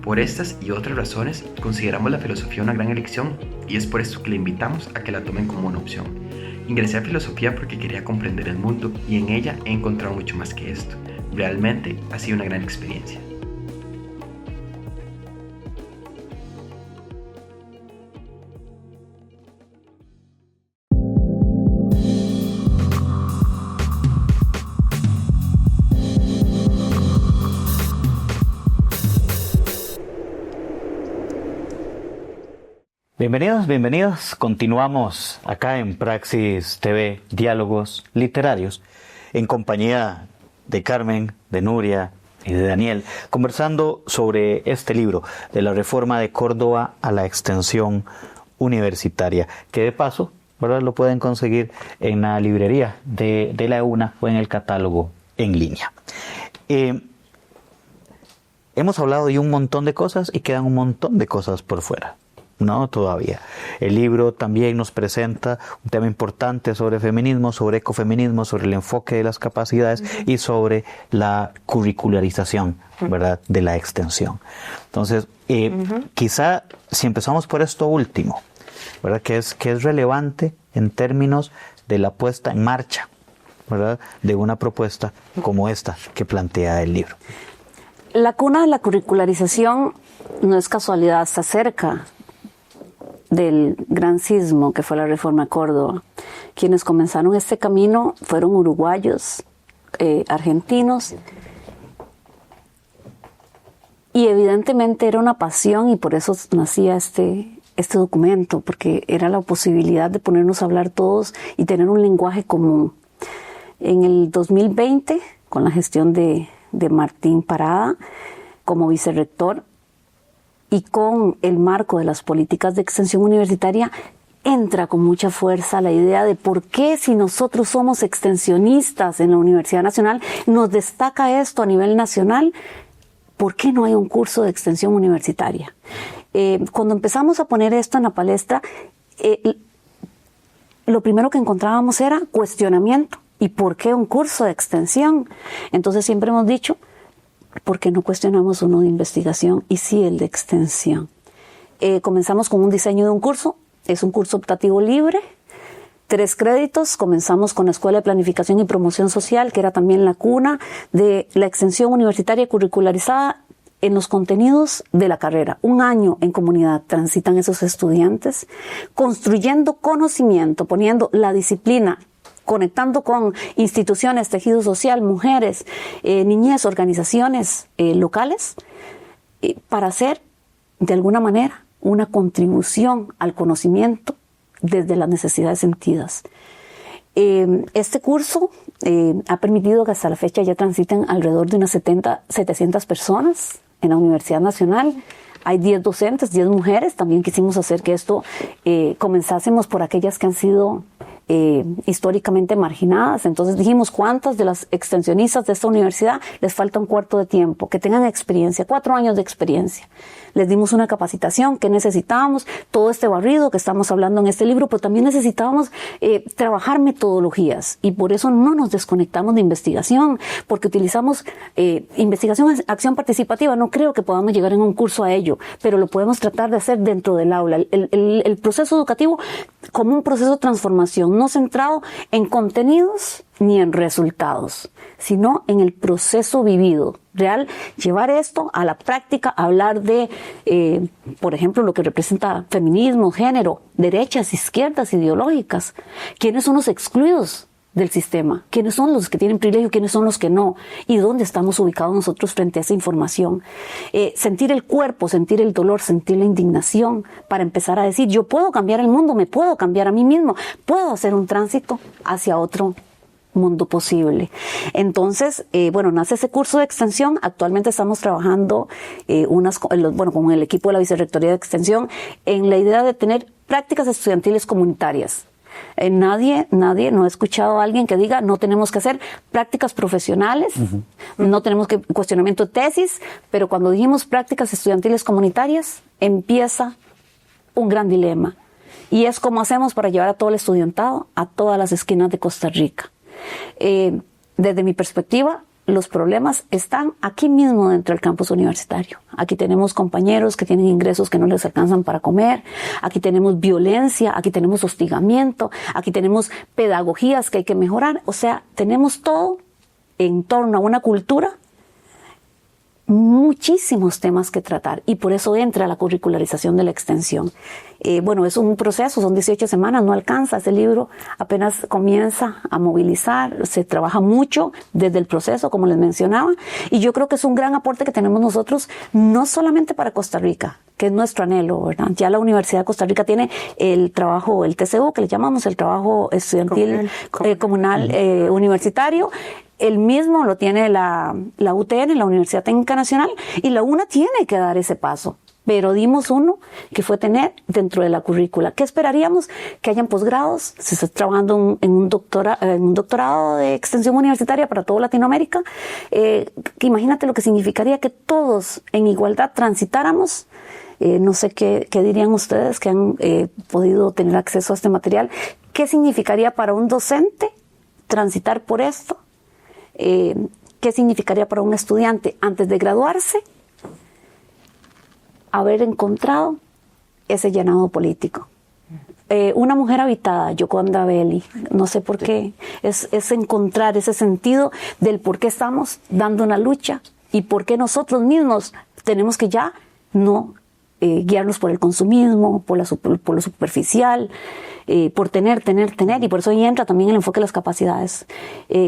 Por estas y otras razones, consideramos la filosofía una gran elección y es por esto que le invitamos a que la tomen como una opción. Ingresé a filosofía porque quería comprender el mundo y en ella he encontrado mucho más que esto. Realmente ha sido una gran experiencia. Bienvenidos. Continuamos acá en Praxis TV, Diálogos Literarios, en compañía de Carmen, de Nuria y de Daniel, conversando sobre este libro, de la reforma de Córdoba a la extensión universitaria, que de paso, ¿verdad?, lo pueden conseguir en la librería de la EUNA o en el catálogo en línea. Hemos hablado de un montón de cosas y quedan un montón de cosas por fuera. No, todavía. El libro también nos presenta un tema importante sobre feminismo, sobre ecofeminismo, sobre el enfoque de las capacidades y sobre la curricularización, ¿verdad?, de la extensión. Entonces, quizá si empezamos por esto último, ¿verdad?, que es relevante en términos de la puesta en marcha, ¿verdad?, de una propuesta como esta que plantea el libro. La cuna de la curricularización no es casualidad, está cerca del gran sismo que fue la Reforma de Córdoba. Quienes comenzaron este camino fueron uruguayos, argentinos, y evidentemente era una pasión y por eso nacía este documento, porque era la posibilidad de ponernos a hablar todos y tener un lenguaje común. En el 2020, con la gestión de Martín Parada como vicerrector, y con el marco de las políticas de extensión universitaria, entra con mucha fuerza la idea de por qué, si nosotros somos extensionistas en la Universidad Nacional, nos destaca esto a nivel nacional, ¿por qué no hay un curso de extensión universitaria? Cuando empezamos a poner esto en la palestra, lo primero que encontrábamos era cuestionamiento. ¿Y por qué un curso de extensión? Entonces siempre hemos dicho, ¿por qué no cuestionamos uno de investigación y sí el de extensión? Comenzamos con un diseño de un curso. Es un curso optativo libre, 3 créditos. Comenzamos con la Escuela de Planificación y Promoción Social, que era también la cuna de la extensión universitaria curricularizada en los contenidos de la carrera. 1 año en comunidad transitan esos estudiantes, construyendo conocimiento, poniendo la disciplina, conectando con instituciones, tejido social, mujeres, niñez, organizaciones locales, para hacer, de alguna manera, una contribución al conocimiento desde las necesidades sentidas. Este curso ha permitido que hasta la fecha ya transiten alrededor de unas 700 personas en la Universidad Nacional. Hay 10 docentes, 10 mujeres. También quisimos hacer que esto comenzásemos por aquellas que han sido históricamente marginadas. Entonces dijimos, ¿cuántas de las extensionistas de esta universidad les falta un cuarto de tiempo? Que tengan experiencia, 4 años de experiencia. Les dimos una capacitación que necesitábamos, todo este barrido que estamos hablando en este libro, pero también necesitábamos trabajar metodologías, y por eso no nos desconectamos de investigación, porque utilizamos investigación, acción participativa. No creo que podamos llegar en un curso a ello, pero lo podemos tratar de hacer dentro del aula. El proceso educativo como un proceso de transformación, no centrado en contenidos ni en resultados, sino en el proceso vivido real, llevar esto a la práctica, hablar de, por ejemplo, lo que representa feminismo, género, derechas, izquierdas, ideológicas, quiénes son los excluidos del sistema, quiénes son los que tienen privilegio, quiénes son los que no, y dónde estamos ubicados nosotros frente a esa información. Sentir el cuerpo, sentir el dolor, sentir la indignación, para empezar a decir, yo puedo cambiar el mundo, me puedo cambiar a mí mismo, puedo hacer un tránsito hacia otro mundo posible. Entonces, nace ese curso de extensión. Actualmente estamos trabajando con el equipo de la Vicerrectoría de Extensión en la idea de tener prácticas estudiantiles comunitarias. Nadie, no he escuchado a alguien que diga no tenemos que hacer prácticas profesionales, no tenemos que cuestionamiento de tesis, pero cuando dijimos prácticas estudiantiles comunitarias, empieza un gran dilema. Y es cómo hacemos para llevar a todo el estudiantado a todas las esquinas de Costa Rica. Desde mi perspectiva, los problemas están aquí mismo dentro del campus universitario. Aquí tenemos compañeros que tienen ingresos que no les alcanzan para comer, aquí tenemos violencia, aquí tenemos hostigamiento, aquí tenemos pedagogías que hay que mejorar. O sea, tenemos todo en torno a una cultura, muchísimos temas que tratar, y por eso entra la curricularización de la extensión. Es un proceso, son 18 semanas, no alcanza. Este libro apenas comienza a movilizar, se trabaja mucho desde el proceso, como les mencionaba, y yo creo que es un gran aporte que tenemos nosotros, no solamente para Costa Rica, que es nuestro anhelo, ¿verdad? Ya la Universidad de Costa Rica tiene el trabajo, el TCU, que le llamamos el trabajo estudiantil comunal universitario. El mismo lo tiene la UTN, la Universidad Técnica Nacional, y la UNA tiene que dar ese paso. Pero dimos uno que fue tener dentro de la currícula. ¿Qué esperaríamos? Que hayan posgrados. Se está trabajando en un doctorado de extensión universitaria para toda Latinoamérica. Que imagínate lo que significaría que todos en igualdad transitáramos. No sé qué dirían ustedes que han podido tener acceso a este material. ¿Qué significaría para un docente transitar por esto? ¿Qué significaría para un estudiante antes de graduarse haber encontrado ese llenado político? Una mujer habitada, Yoconda Belli, no sé por qué, es encontrar ese sentido del por qué estamos dando una lucha y por qué nosotros mismos tenemos que ya no guiarnos por el consumismo, por lo superficial, por tener, y por eso ahí entra también el enfoque de las capacidades.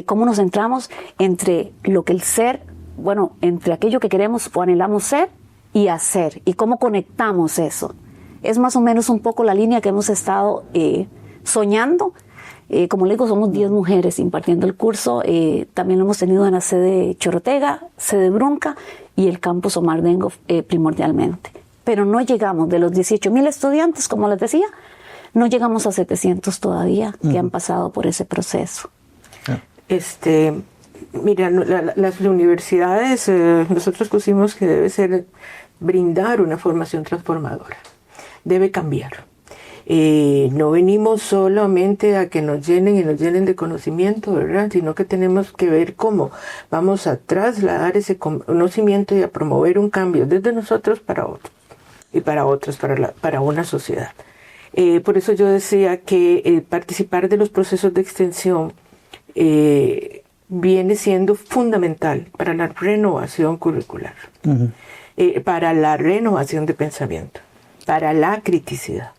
Cómo nos centramos entre lo que el ser, entre aquello que queremos o anhelamos ser y hacer, y cómo conectamos eso. Es más o menos un poco la línea que hemos estado soñando. Como le digo, somos 10 mujeres impartiendo el curso. También lo hemos tenido en la sede Chorotega, sede Brunca y el campus Omar Dengo primordialmente. Pero no llegamos de los 18,000 estudiantes, como les decía, No llegamos a 700 todavía que han pasado por ese proceso. Mira, las universidades, nosotros pusimos que debe ser brindar una formación transformadora, debe cambiar. No venimos solamente a que nos llenen de conocimiento, ¿verdad? Sino que tenemos que ver cómo vamos a trasladar ese conocimiento y a promover un cambio desde nosotros para otros y para otros, para una sociedad. Por eso yo decía que participar de los procesos de extensión viene siendo fundamental para la renovación curricular, para la renovación de pensamiento, para la criticidad.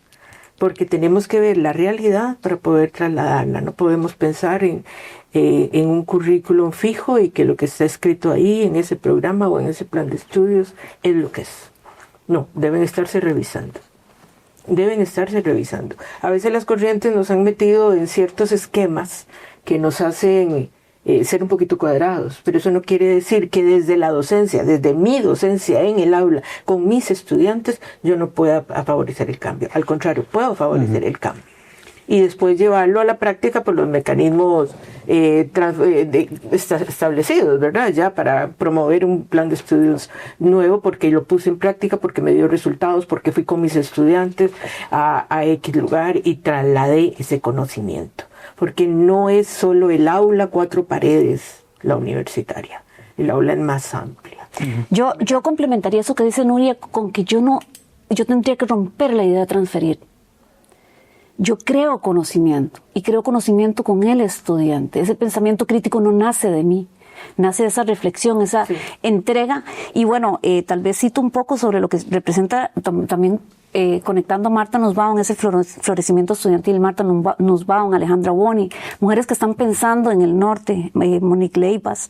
Porque tenemos que ver la realidad para poder trasladarla. No podemos pensar en un currículum fijo y que lo que está escrito ahí en ese programa o en ese plan de estudios es lo que es. No, deben estarse revisando. A veces las corrientes nos han metido en ciertos esquemas que nos hacen ser un poquito cuadrados, pero eso no quiere decir que desde la docencia, desde mi docencia en el aula, con mis estudiantes, yo no pueda favorecer el cambio. Al contrario, puedo favorecer el cambio. Y después llevarlo a la práctica por los mecanismos establecidos, ¿verdad? Ya para promover un plan de estudios nuevo, porque lo puse en práctica, porque me dio resultados, porque fui con mis estudiantes a X lugar y trasladé ese conocimiento. Porque no es solo el aula, 4 paredes, la universitaria. El aula es más amplia. Yo complementaría eso que dice Nuria con que yo tendría que romper la idea de transferir. Yo creo conocimiento y creo conocimiento con el estudiante. Ese pensamiento crítico no nace de mí, nace de esa reflexión, esa entrega. Y bueno, tal vez cito un poco sobre lo que representa también. Conectando a Marta Nussbaum, ese florecimiento estudiantil, Marta Nussbaum, Alejandra Boni, mujeres que están pensando en el norte, Monique Leibas.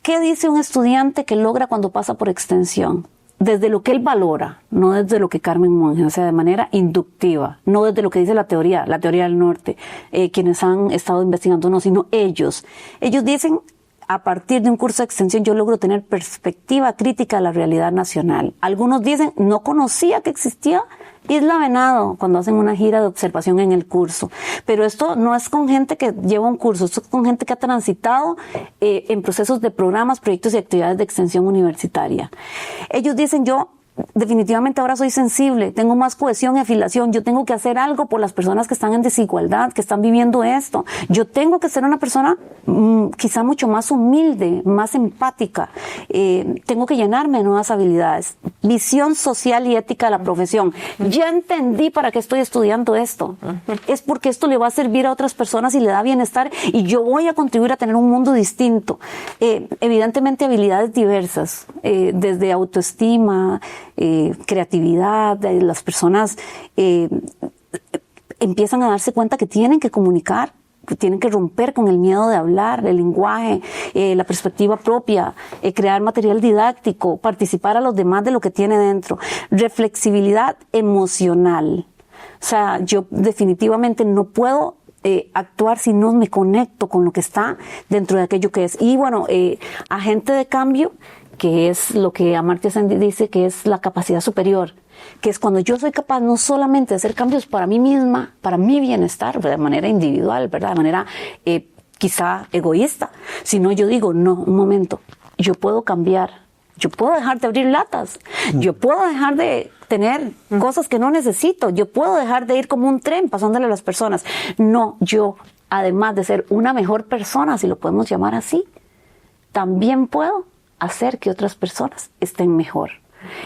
¿Qué dice un estudiante que logra cuando pasa por extensión? Desde lo que él valora, no desde lo que Carmen Monge, o sea, de manera inductiva, no desde lo que dice la teoría del norte, quienes han estado investigando, no, sino ellos. Ellos dicen, a partir de un curso de extensión yo logro tener perspectiva crítica de la realidad nacional. Algunos dicen, no conocía que existía Isla Venado cuando hacen una gira de observación en el curso. Pero esto no es con gente que lleva un curso, esto es con gente que ha transitado en procesos de programas, proyectos y actividades de extensión universitaria. Ellos dicen, yo definitivamente ahora soy sensible, tengo más cohesión y afiliación, yo tengo que hacer algo por las personas que están en desigualdad, que están viviendo esto. Yo tengo que ser una persona quizá mucho más humilde, más empática. Tengo que llenarme de nuevas habilidades. Visión social y ética de la profesión. Ya entendí para qué estoy estudiando esto. Es porque esto le va a servir a otras personas y le da bienestar y yo voy a contribuir a tener un mundo distinto. Evidentemente habilidades diversas, desde autoestima, creatividad, las personas empiezan a darse cuenta que tienen que comunicar, que tienen que romper con el miedo de hablar, el lenguaje, la perspectiva propia, crear material didáctico, participar a los demás de lo que tiene dentro, reflexibilidad emocional. O sea, yo definitivamente no puedo actuar si no me conecto con lo que está dentro de aquello que es. Y bueno, agente de cambio, que es lo que Amartya Sen dice que es la capacidad superior, que es cuando yo soy capaz no solamente de hacer cambios para mí misma, para mi bienestar, de manera individual, ¿verdad? De manera quizá egoísta, sino yo digo, no, un momento, yo puedo cambiar, yo puedo dejar de abrir latas, yo puedo dejar de tener cosas que no necesito, yo puedo dejar de ir como un tren pasándole a las personas. No, yo, además de ser una mejor persona, si lo podemos llamar así, también puedo hacer que otras personas estén mejor.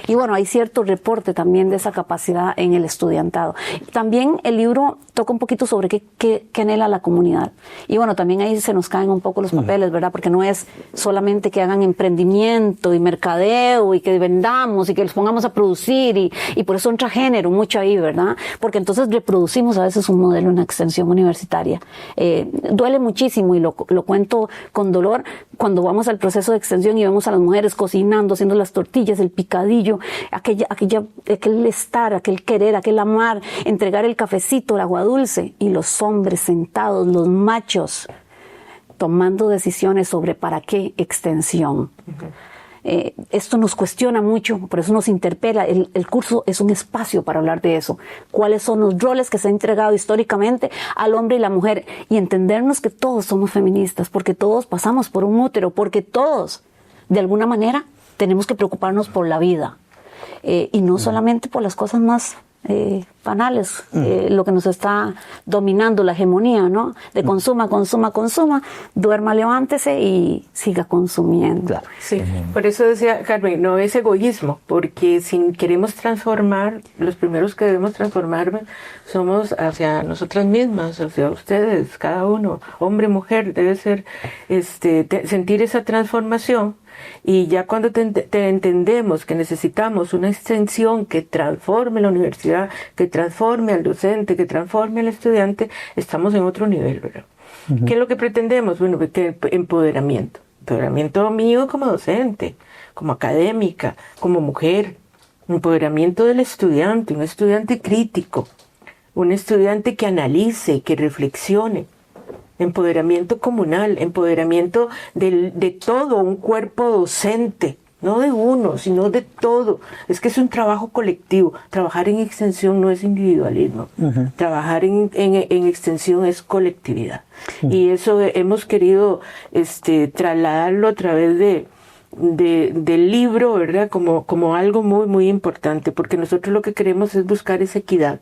Y bueno, hay cierto reporte también de esa capacidad en el estudiantado. También el libro toca un poquito sobre qué anhela la comunidad. Y bueno, también ahí se nos caen un poco los papeles, ¿verdad? Porque no es solamente que hagan emprendimiento y mercadeo y que vendamos y que los pongamos a producir y por eso entra género mucho ahí, ¿verdad? Porque entonces reproducimos a veces un modelo en la extensión universitaria. Duele muchísimo y lo cuento con dolor cuando vamos al proceso de extensión y vemos a las mujeres cocinando, haciendo las tortillas, el picadillo, aquel estar, aquel querer, aquel amar, entregar el cafecito, el agua dulce, y los hombres sentados, los machos, tomando decisiones sobre para qué extensión. Esto nos cuestiona mucho, por eso nos interpela. El curso es un espacio para hablar de eso. ¿Cuáles son los roles que se han entregado históricamente al hombre y la mujer? Y entendernos que todos somos feministas, porque todos pasamos por un útero, porque todos, de alguna manera, tenemos que preocuparnos por la vida. Y no solamente por las cosas más banales, lo que nos está dominando, la hegemonía, ¿no? De consuma, duerma, levántese y siga consumiendo. Claro. Sí, por eso decía Carmen, no es egoísmo, porque si queremos transformar, los primeros que debemos transformar somos hacia nosotras mismas, hacia ustedes, cada uno, hombre, mujer, debe ser sentir esa transformación. Y ya cuando te entendemos que necesitamos una extensión que transforme la universidad, que transforme al docente, que transforme al estudiante, estamos en otro nivel, ¿verdad? ¿Qué es lo que pretendemos? Bueno, que empoderamiento. Empoderamiento mío como docente, como académica, como mujer. Empoderamiento del estudiante, un estudiante crítico, un estudiante que analice, que reflexione. Empoderamiento comunal, empoderamiento de todo un cuerpo docente, no de uno, sino de todo. Es que es un trabajo colectivo. Trabajar en extensión no es individualismo. Trabajar en extensión es colectividad. Y eso hemos querido trasladarlo a través del libro, ¿verdad? Como algo muy, muy importante, porque nosotros lo que queremos es buscar esa equidad.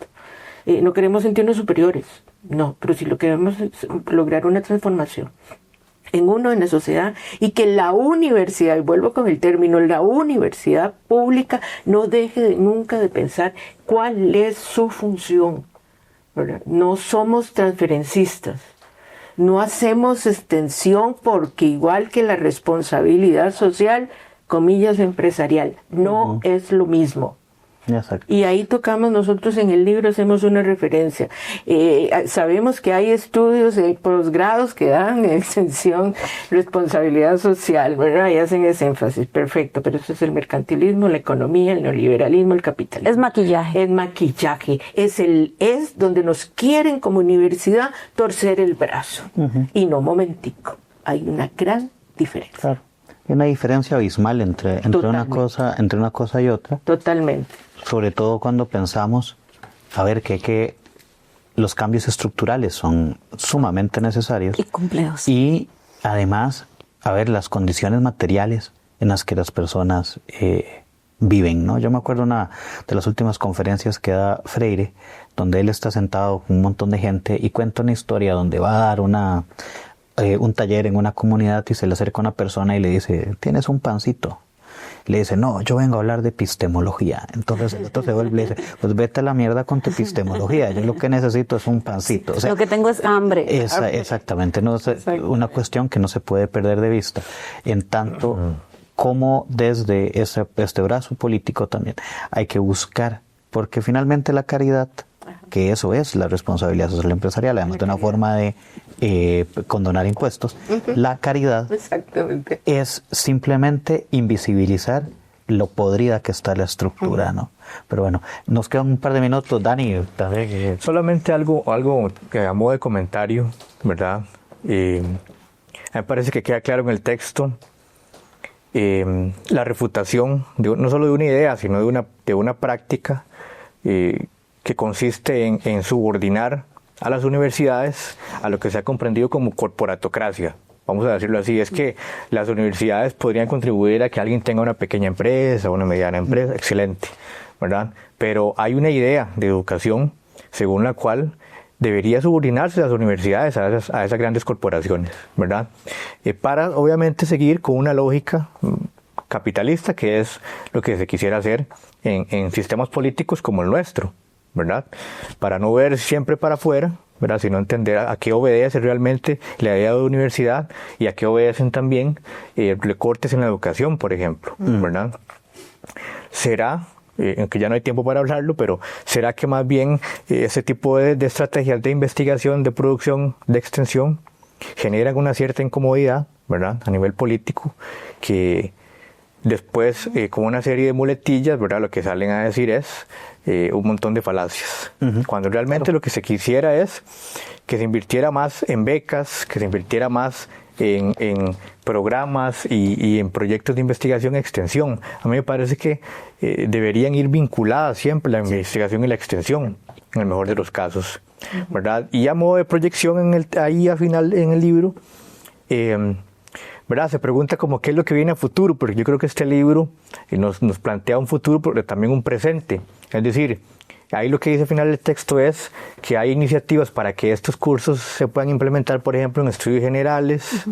No queremos sentirnos superiores, no, pero sí lo que queremos es lograr una transformación en la sociedad, y que la universidad, y vuelvo con el término, la universidad pública no deje nunca de pensar cuál es su función, ¿verdad? No somos transferencistas, no hacemos extensión porque igual que la responsabilidad social, comillas, empresarial, no es lo mismo. Exacto. Y ahí tocamos nosotros en el libro, hacemos una referencia. Sabemos que hay estudios de posgrados que dan extensión, responsabilidad social, ¿verdad? Y hacen ese énfasis, perfecto, pero eso es el mercantilismo, la economía, el neoliberalismo, el capitalismo. Es maquillaje. Es maquillaje, es donde nos quieren como universidad torcer el brazo. Y no, momentico, hay una gran diferencia. Claro. Hay una diferencia abismal entre una cosa y otra. Totalmente. Sobre todo cuando pensamos, a ver, que los cambios estructurales son sumamente necesarios. Y complejos. Y además, a ver, las condiciones materiales en las que las personas viven, ¿no? Yo me acuerdo una de las últimas conferencias que da Freire, donde él está sentado con un montón de gente y cuenta una historia donde va a dar un taller en una comunidad y se le acerca una persona y le dice, ¿tienes un pancito? Le dice, no, yo vengo a hablar de epistemología. Entonces el otro se vuelve y le dice, pues vete a la mierda con tu epistemología, yo lo que necesito es un pancito. O sea, lo que tengo es hambre. Exactamente, no es una cuestión que no se puede perder de vista. En tanto como desde este brazo político también hay que buscar, porque finalmente la caridad, que eso es la responsabilidad social empresarial, además de una forma de condonar impuestos, la caridad es simplemente invisibilizar lo podrida que está la estructura, ¿no? Pero bueno, nos quedan un par de minutos, Dani. Solamente algo que a modo de comentario, ¿verdad? Me parece que queda claro en el texto la refutación no solo de una idea, sino de una práctica que consiste en subordinar a las universidades a lo que se ha comprendido como corporatocracia. Vamos a decirlo así, es que las universidades podrían contribuir a que alguien tenga una pequeña empresa, una mediana empresa, excelente, ¿verdad? Pero hay una idea de educación según la cual debería subordinarse las universidades a esas grandes corporaciones, ¿verdad? Para obviamente seguir con una lógica capitalista, que es lo que se quisiera hacer en sistemas políticos como el nuestro, ¿verdad? Para no ver siempre para afuera, ¿verdad? Sino entender a qué obedece realmente la idea de universidad y a qué obedecen también recortes en la educación, por ejemplo, ¿verdad? Será, aunque ya no hay tiempo para hablarlo, pero será que más bien ese tipo de estrategias de investigación, de producción, de extensión generan una cierta incomodidad, ¿verdad? A nivel político, que después, con una serie de muletillas, ¿verdad? Lo que salen a decir es un montón de falacias. Cuando realmente lo que se quisiera es que se invirtiera más en becas, que se invirtiera más en programas y en proyectos de investigación y extensión. A mí me parece que deberían ir vinculadas siempre la investigación y la extensión, en el mejor de los casos, ¿verdad? Y a modo de proyección ahí al final en el libro, ¿verdad? Se pregunta como qué es lo que viene a futuro, porque yo creo que este libro nos plantea un futuro, pero también un presente. Es decir, ahí lo que dice al final del texto es que hay iniciativas para que estos cursos se puedan implementar, por ejemplo, en estudios generales,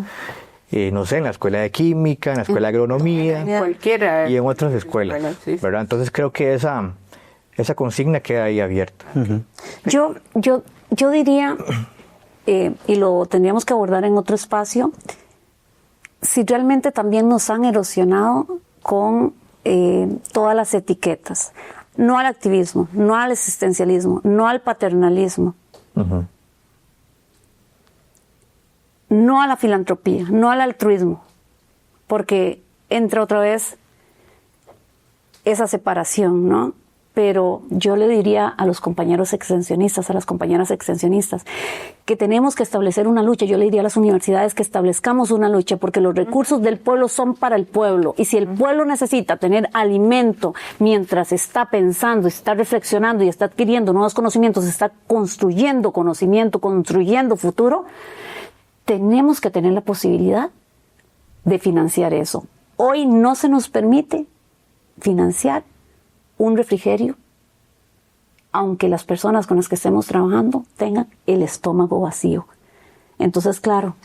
no sé, en la escuela de química, en la escuela de agronomía, cualquiera, y en otras escuelas, sí. ¿verdad? Entonces creo que esa consigna queda ahí abierta. Yo diría, y lo tendríamos que abordar en otro espacio, si realmente también nos han erosionado con todas las etiquetas. No al activismo, no al existencialismo, no al paternalismo, no a la filantropía, no al altruismo, porque entra otra vez esa separación, ¿no? Pero yo le diría a los compañeros extensionistas, a las compañeras extensionistas, que tenemos que establecer una lucha. Yo le diría a las universidades que establezcamos una lucha, porque los recursos del pueblo son para el pueblo. Y si el pueblo necesita tener alimento mientras está pensando, está reflexionando y está adquiriendo nuevos conocimientos, está construyendo conocimiento, construyendo futuro, tenemos que tener la posibilidad de financiar eso. Hoy no se nos permite financiar un refrigerio, aunque las personas con las que estemos trabajando tengan el estómago vacío. Entonces, claro,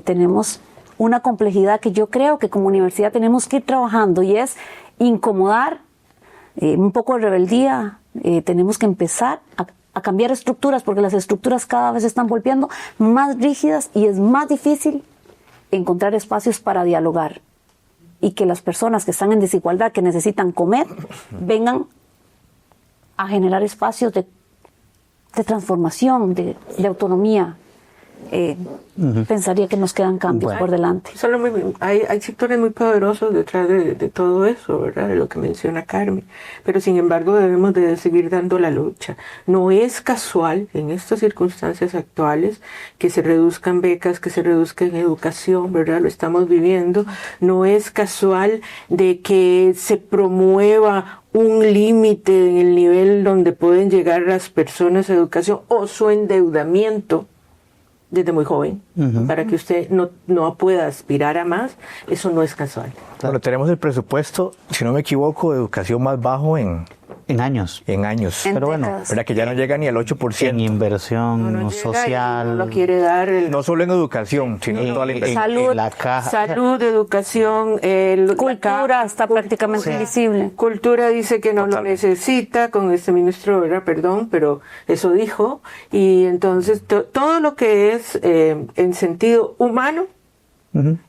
tenemos una complejidad que yo creo que como universidad tenemos que ir trabajando, y es incomodar, un poco de rebeldía. Tenemos que empezar a cambiar estructuras, porque las estructuras cada vez se están volviendo más rígidas y es más difícil encontrar espacios para dialogar. Y que las personas que están en desigualdad, que necesitan comer, vengan a generar espacios de transformación, de autonomía. Pensaría que nos quedan cambios por delante. Hay sectores muy poderosos detrás de todo eso, ¿verdad? De lo que menciona Carmen. Pero sin embargo debemos de seguir dando la lucha. No es casual en estas circunstancias actuales que se reduzcan becas, que se reduzca en educación, ¿verdad? Lo estamos viviendo. No es casual de que se promueva un límite en el nivel donde pueden llegar las personas a educación, o su endeudamiento desde muy joven, para que usted no pueda aspirar a más. Eso no es casual. Bueno, tenemos el presupuesto, si no me equivoco, de educación más bajo en años. Pero bueno, ¿verdad? Que ya no llega ni al 8%. En inversión social. No lo quiere dar. No solo en educación, sino en toda la inversión. Salud, la caja. Salud, educación, cultura está prácticamente invisible. Cultura dice que no lo necesita, con este ministro, ¿verdad? Perdón, pero eso dijo. Y entonces todo lo que es en sentido humano,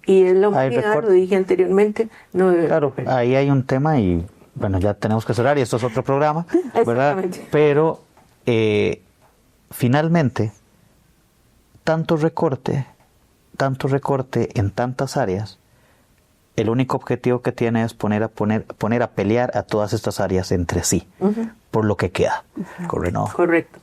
y en la humanidad, lo dije anteriormente, no debe. Claro, ahí hay un tema y bueno, ya tenemos que cerrar y esto es otro programa, ¿verdad? Pero finalmente, tanto recorte en tantas áreas, el único objetivo que tiene es poner a pelear a todas estas áreas entre sí, por lo que queda. Correcto.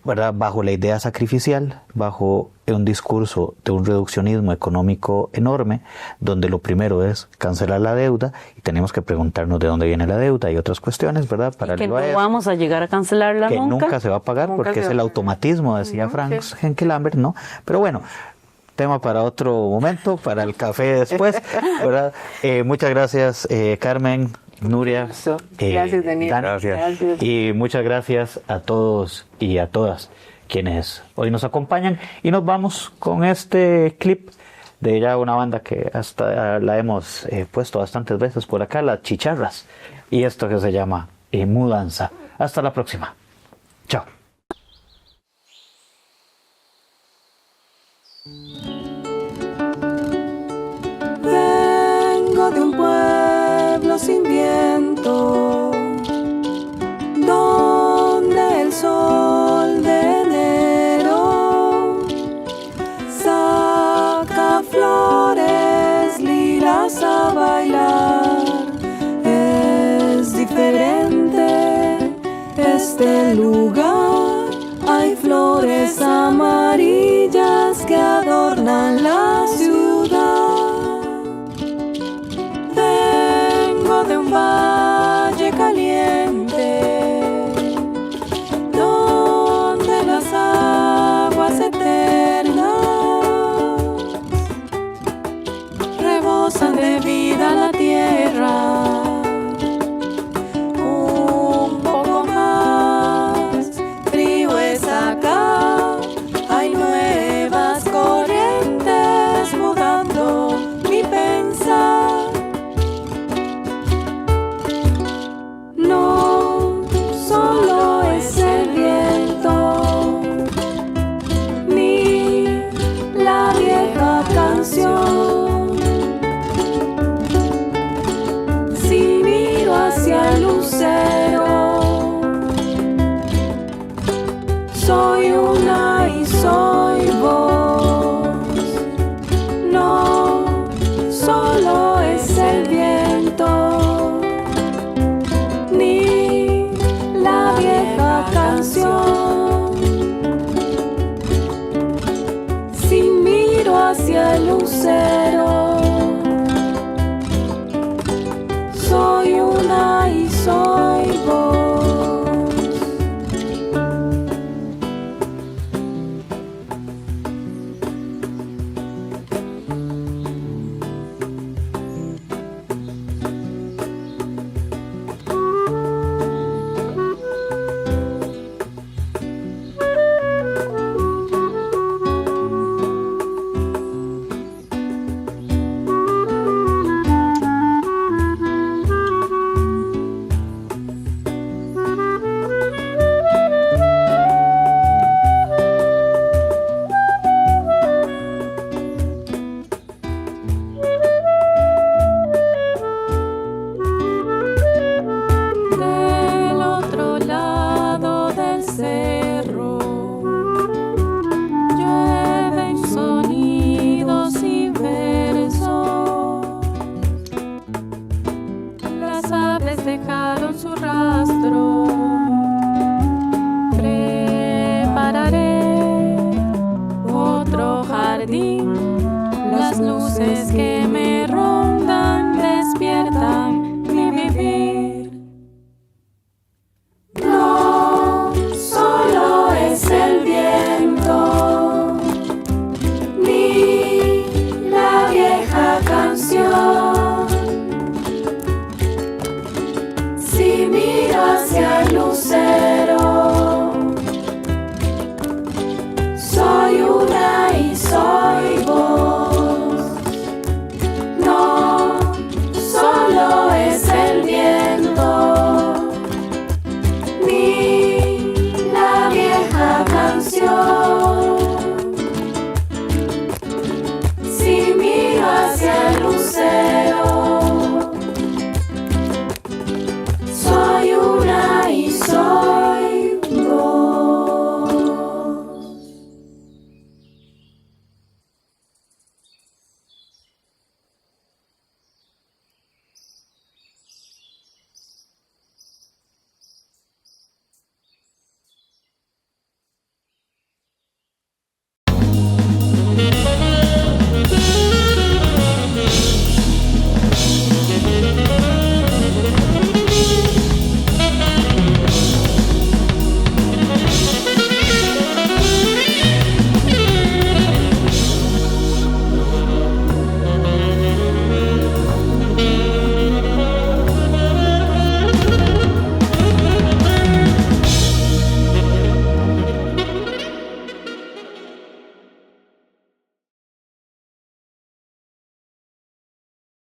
¿Verdad? Bajo la idea sacrificial, bajo un discurso de un reduccionismo económico enorme, donde lo primero es cancelar la deuda, y tenemos que preguntarnos de dónde viene la deuda y otras cuestiones, ¿verdad? Que no vamos a llegar a cancelarla que nunca. Nunca se va a pagar, porque es el automatismo, decía Franz Henke-Lambert, ¿no? Pero bueno, tema para otro momento, para el café después, ¿verdad? Muchas gracias, Carmen, Nuria. Gracias, Daniel. Gracias. Y muchas gracias a todos y a todas quienes hoy nos acompañan. Y nos vamos con este clip de ya una banda que hasta la hemos puesto bastantes veces por acá, Las Chicharras. Y esto que se llama Mudanza. Hasta la próxima. Chao. Vengo de un pueblo sin viento, donde el sol de enero saca flores lilas a bailar. Es diferente este lugar, hay flores amarillas que adornan la ciudad. soy vos. No solo es el viento, ni la vieja canción. Si miro hacia el lucero, soy una y soy vos. Dejaron su rastro. Prepararé otro jardín